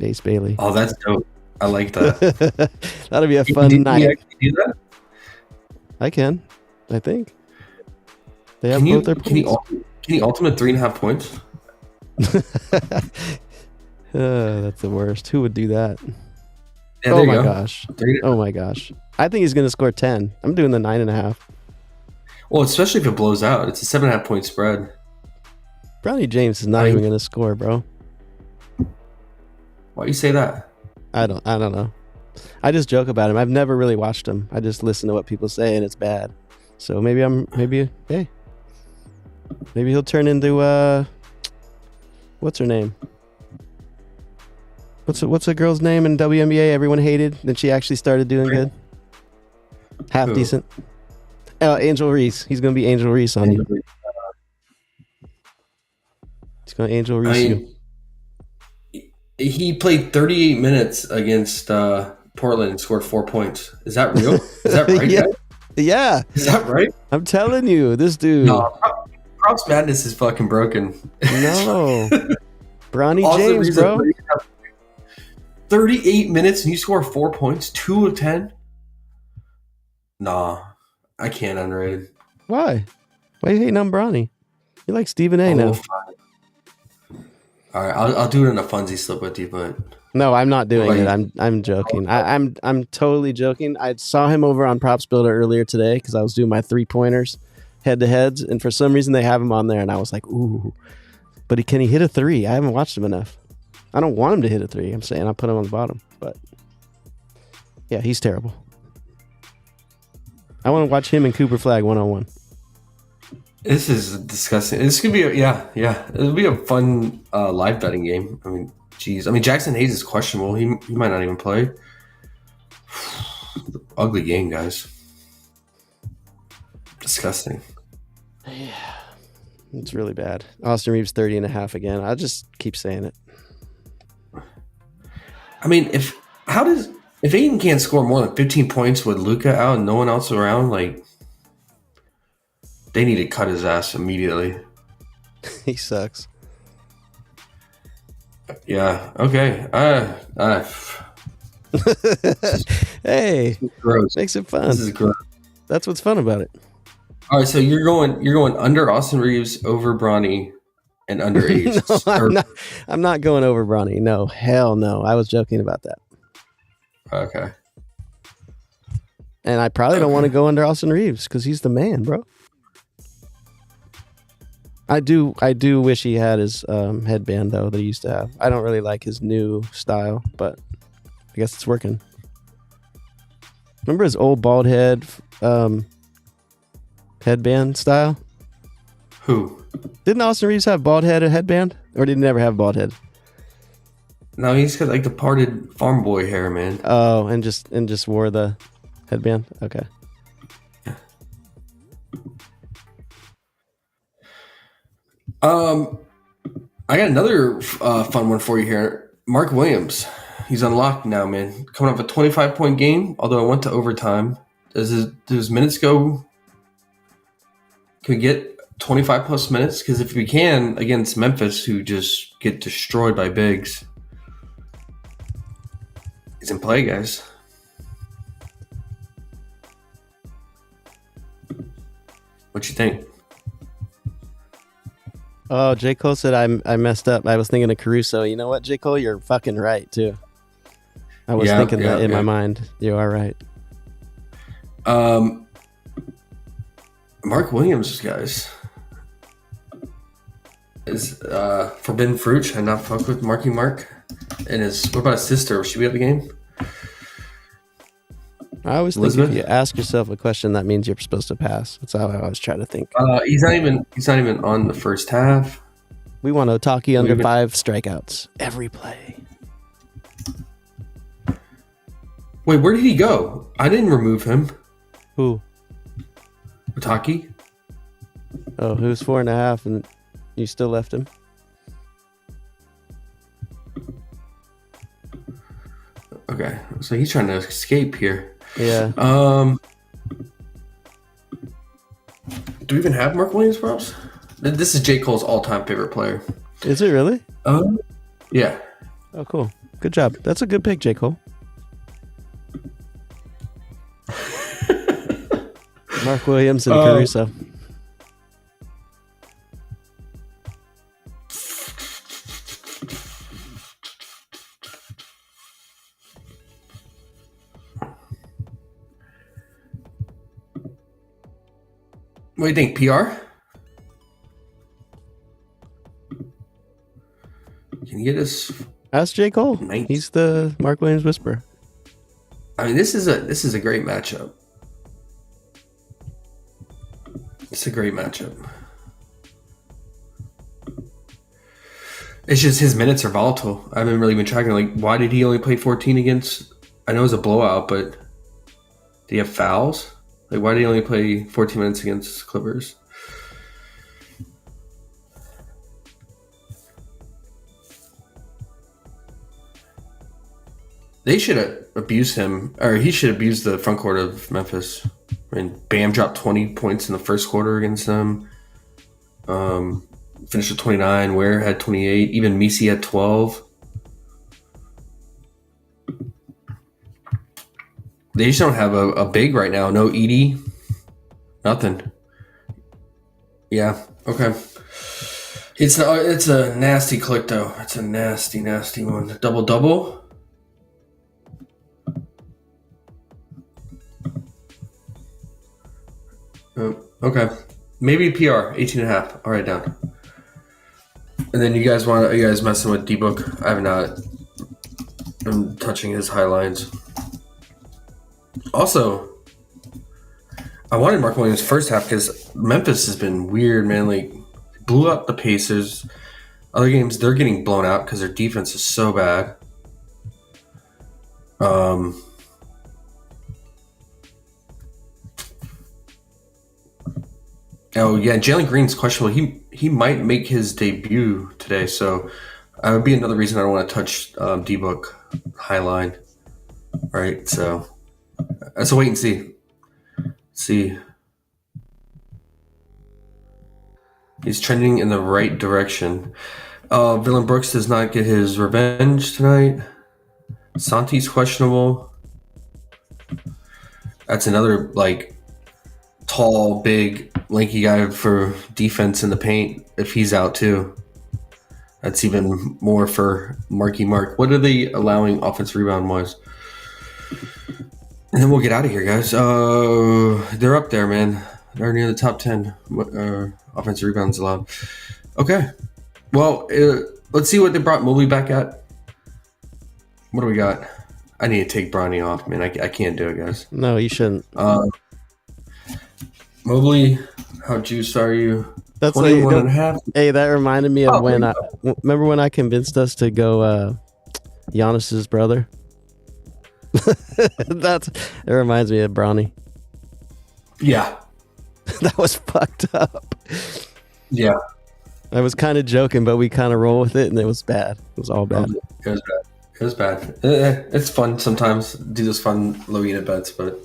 Ace Bailey. Oh, that's dope. I like that. That'll be a fun night. Can you do that? I can. I think. They have Can both their points. Can you ultimate 3.5 points? That's the worst. Who would do that? Yeah, Oh my gosh. Oh my gosh. I think he's going to score 10. I'm doing the 9.5. Well, especially if it blows out. It's a 7.5 point spread. Bronny James is not even going to score, bro. Why you say that? I don't know. I just joke about him. I've never really watched him. I just listen to what people say and it's bad. So maybe he'll turn into what's her name? What's a girl's name in WNBA everyone hated? Then she actually started doing good. Half decent. Angel Reese. He's gonna be Angel Reese on you. He's gonna Angel Reese you. He played 38 minutes against Portland and scored 4 points. Is that real? Is that right? Yeah. Is that right? I'm telling you, this dude. No, Props Madness is fucking broken. No. Bronny Also, James, bro. 38 minutes and you score 4 points, 2 of 10. Nah, I can't underrated. Why? Why are you hating on Bronny? You like Stephen A now. Fine. All right, I'll do it in a funsy slip with you, but no, I'm not doing it. I'm joking. I'm totally joking. I saw him over on Props Builder earlier today because I was doing my 3-pointers head to heads, and for some reason they have him on there, and I was like, ooh. But can he hit a 3? I haven't watched him enough. I don't want him to hit a 3. I'm saying I'll put him on the bottom, but yeah, he's terrible. I want to watch him and Cooper Flag 1-on-1. This is disgusting. This could be it'll be a fun live betting game. I mean, geez. I mean, Jackson Hayes is questionable. He might not even play. Ugly game, guys. Disgusting. Yeah, it's really bad. Austin Reeves 30.5 again. I'll just keep saying it. I mean, if Aiden can't score more than 15 points with Luka out and no one else around, like, they need to cut his ass immediately. He sucks. Yeah. Okay. Hey, gross. Makes it fun. This is gross. That's what's fun about it. All right. So you're going under Austin Reeves, over Bronny, and under Ace. No, I'm not going over Bronny. No, hell no. I was joking about that. Okay. And I probably don't want to go under Austin Reeves because he's the man, bro. I do wish he had his headband though that he used to have. I don't really like his new style, but I guess it's working. Remember his old bald head headband style? Who? Didn't Austin Reeves have bald head headband, or did he never have bald head? No, he's got like the parted farm boy hair, man. Oh, and just wore the headband. Okay. I got another fun one for you here. Mark Williams, he's unlocked now, man. Coming off a 25-point game, although I went to overtime. Does his minutes go? Can we get 25 plus minutes? Because if we can against Memphis, who just get destroyed by bigs, he's in play, guys. What you think? Oh, J. Cole said I messed up. I was thinking of Caruso. You know what, J. Cole? You're fucking right, too. I was thinking that in my mind. You are right. Mark Williams, guys, is forbidden fruit. Should I not fuck with Marky Mark? And what about his sister? Should we at the game? I always think if you ask yourself a question, that means you're supposed to pass. That's how I always try to think. He's not even on the first half. We want Otaki under 5 strikeouts every play. Wait, where did he go? I didn't remove him. Who? Otaki? Oh, he was 4.5, and you still left him? Okay, so he's trying to escape here. Yeah. Do we even have Mark Williams props? This is J. Cole's all-time favorite player. Is it really? Yeah. Oh, cool. Good job. That's a good pick, J. Cole. Mark Williams and Caruso. What do you think, PR? Can you get us? Ask J. Cole. 19? He's the Mark Williams whisperer. I mean, this is a great matchup. It's a great matchup. It's just his minutes are volatile. I haven't really been tracking. Like, why did he only play 14 against? I know it was a blowout, but did he have fouls? Like, why did he only play 14 minutes against Clippers? They should abuse him, or he should abuse the front court of Memphis. I mean, Bam dropped 20 points in the first quarter against them. Finished with 29. Ware had 28. Even Misi had 12. They just don't have a big right now. No Edie. Nothing. Yeah. Okay. It's a nasty click though. It's a nasty one. Double. Okay. Maybe PR 18.5. All right, down. And then you guys messing with D-Book? I have not. I'm touching his highlights. Also, I wanted Mark Williams first half because Memphis has been weird, man. Like, blew up the Pacers. Other games, they're getting blown out because their defense is so bad. Oh yeah, Jalen Green's questionable. He might make his debut today, so that would be another reason I don't want to touch D-Book Highline. All right, so that's a wait and see. See, he's trending in the right direction. Villain Brooks does not get his revenge tonight. Santi's questionable. That's another like tall, big, lanky guy for defense in the paint. If he's out too, that's even more for Marky Mark. What are they allowing offense rebound wise? And then we'll get out of here, guys. They're up there, man. or near the top 10 offensive rebounds allowed. Okay. Well, let's see what they brought Mobley back at. What do we got? I need to take Bronny off, man. I can't do it, guys. No, you shouldn't. Mobley, how juiced are you? That's 21 and a half. Hey, that reminded me of remember when I convinced us to go Giannis's brother? It reminds me of Bronny. Yeah. That was fucked up. Yeah. I was kind of joking, but we kind of roll with it, and it was bad. It was all bad. It was bad. It's fun sometimes. Do those fun low unit bets, but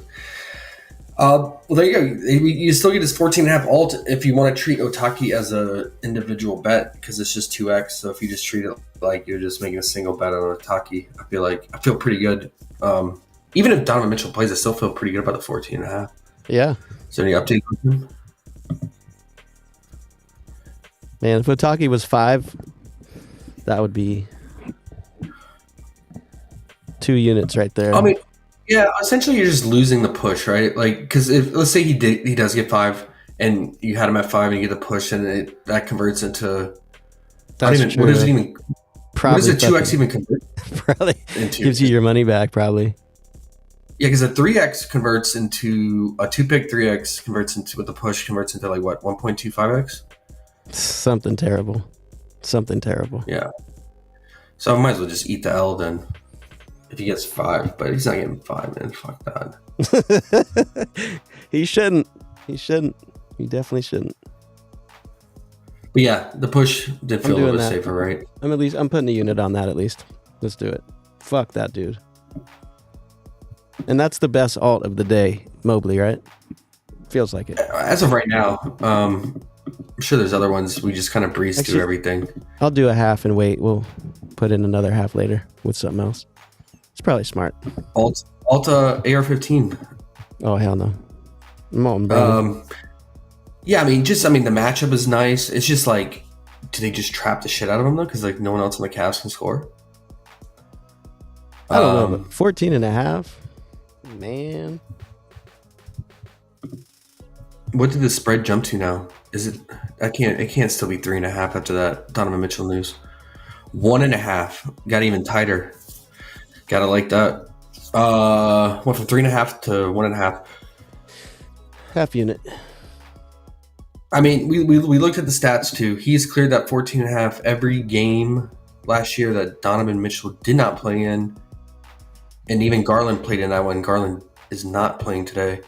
well, there you go. You still get his 14.5 alt if you want to treat Otaki as a individual bet because it's just 2x. So if you just treat it like you're just making a single bet on Otaki, I feel pretty good. Even if Donovan Mitchell plays, I still feel pretty good about the 14.5. Yeah. Is there any update on him? Man, if Otaki was 5, that would be 2 units right there. I mean, yeah, essentially you're just losing the push, right? Like, because if let's say he does get 5, and you had him at 5, and you get the push, and that converts into. That's true. What does it even? Probably what does a 2x even convert? Probably into? Gives you your money back, probably. Yeah, because a 3x converts into a 2-pick 3x converts into with the push converts into like what 1.25x. Something terrible. Yeah. So I might as well just eat the L then. If he gets 5, but he's not getting 5, man. Fuck that. He shouldn't. He definitely shouldn't. But yeah, the push did feel a little bit safer, right? I'm putting a unit on that at least. Let's do it. Fuck that dude. And that's the best alt of the day, Mobley, right? Feels like it. As of right now, I'm sure there's other ones. We just kind of breeze through everything. I'll do a half and wait. We'll put in another half later with something else. It's probably smart. Alta AR-15. Oh, hell no. Yeah, I mean, the matchup is nice. It's just like, do they just trap the shit out of him though? Because like no one else on the Cavs can score. I don't know, but 14.5, man. What did the spread jump to now? Is it? It can't still be 3.5 after that Donovan Mitchell news. 1.5 got even tighter. Gotta like that. Went from 3.5 to 1.5. Half unit. I mean, we looked at the stats too. He's cleared that 14.5 every game last year that Donovan Mitchell did not play in. And even Garland played in that one. Garland is not playing today.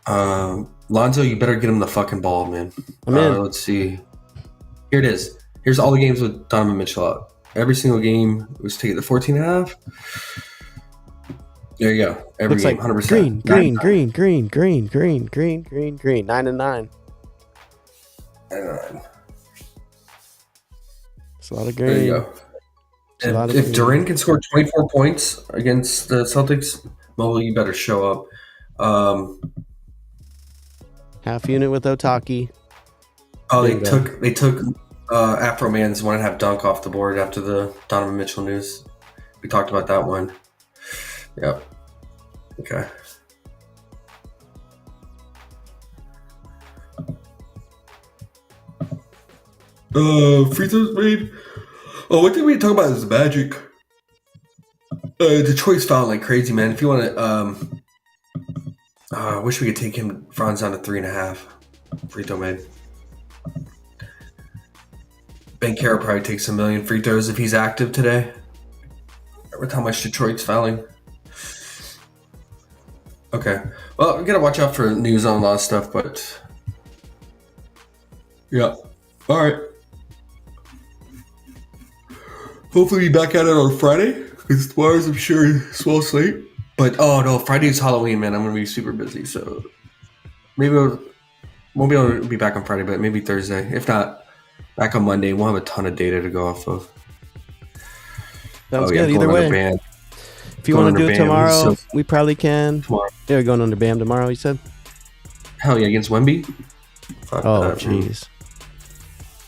Lonzo, you better get him the fucking ball, man. Let's see. Here it is. Here's all the games with Donovan Mitchell out. Every single game was taking the 14.5. There you go. Every Looks game, like 100%. Green. 9 and 9. It's a lot of green. There you go. If Durant can score 24 points against the Celtics, Mobley, you better show up. Half unit with Otaki. Oh, they took Afro Man's 1.5 dunk off the board after the Donovan Mitchell news. We talked about that one. Yep. Okay. Free throws made. Oh, one thing we talk about is the Magic. Detroit's fouling like crazy, man. If you want to, I wish we could take him Franz down to 3.5. Free throw made. Bankero probably takes 1 million free throws if he's active today. With how much Detroit's fouling. Okay. Well, we gotta watch out for news on a lot of stuff, but yeah. All right. Hopefully, be back at it on Friday because tomorrow's, I'm sure, swell slate. But oh no, Friday's Halloween, man. I'm gonna be super busy, so maybe won't be able to be back on Friday, but maybe Thursday. If not, back on Monday. We'll have a ton of data to go off of. Sounds good. Either way. If you want to do it tomorrow, we probably can. Tomorrow. Yeah, we're going under Bam tomorrow, you said? Hell yeah, against Wemby? Fuck oh, jeez.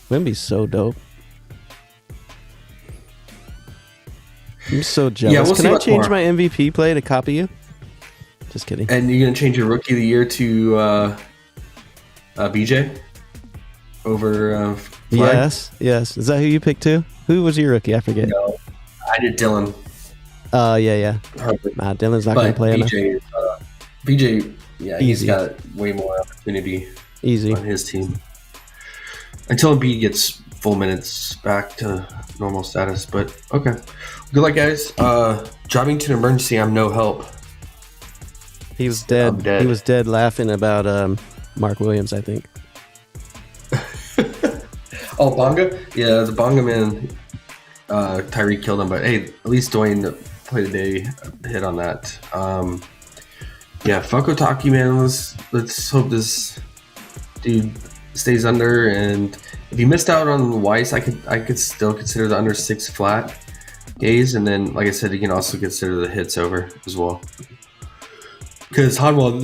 Wemby's so dope. I'm so jealous. Yeah, we'll can I change my MVP play to copy you? Just kidding. And you're going to change your Rookie of the Year to BJ over Flag. Yes. Is that who you picked too? Who was your rookie? I forget. No, I did Dylan. Yeah. Harper. Nah, Dylan's not going to But play enough. BJ, yeah, he's Easy. got way more opportunity Easy. on his team until Embiid gets full minutes back to normal status. But okay, good luck, guys. Driving to an emergency. I'm no help. He was dead. I'm dead. He was dead laughing about Mark Williams, I think. Oh, Bonga? Yeah, the Bonga man. Tyreek killed him, but hey, at least Dwayne played a day hit on that. Yeah, fuck Otaki, man. Let's hope this dude stays under. And if you missed out on Weiss, I could still consider the under 6 flat days. And then, like I said, you can also consider the hits over as well. Because Hanwha,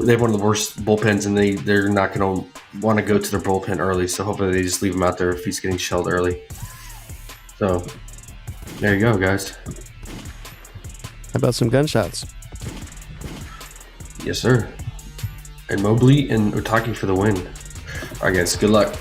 they have one of the worst bullpens, and they're not going to want to go to their bullpen early. So hopefully they just leave him out there if he's getting shelled early. So there you go, guys. How about some gunshots? Yes, sir. And Mobley and Otaki for the win. All right, guys. Good luck.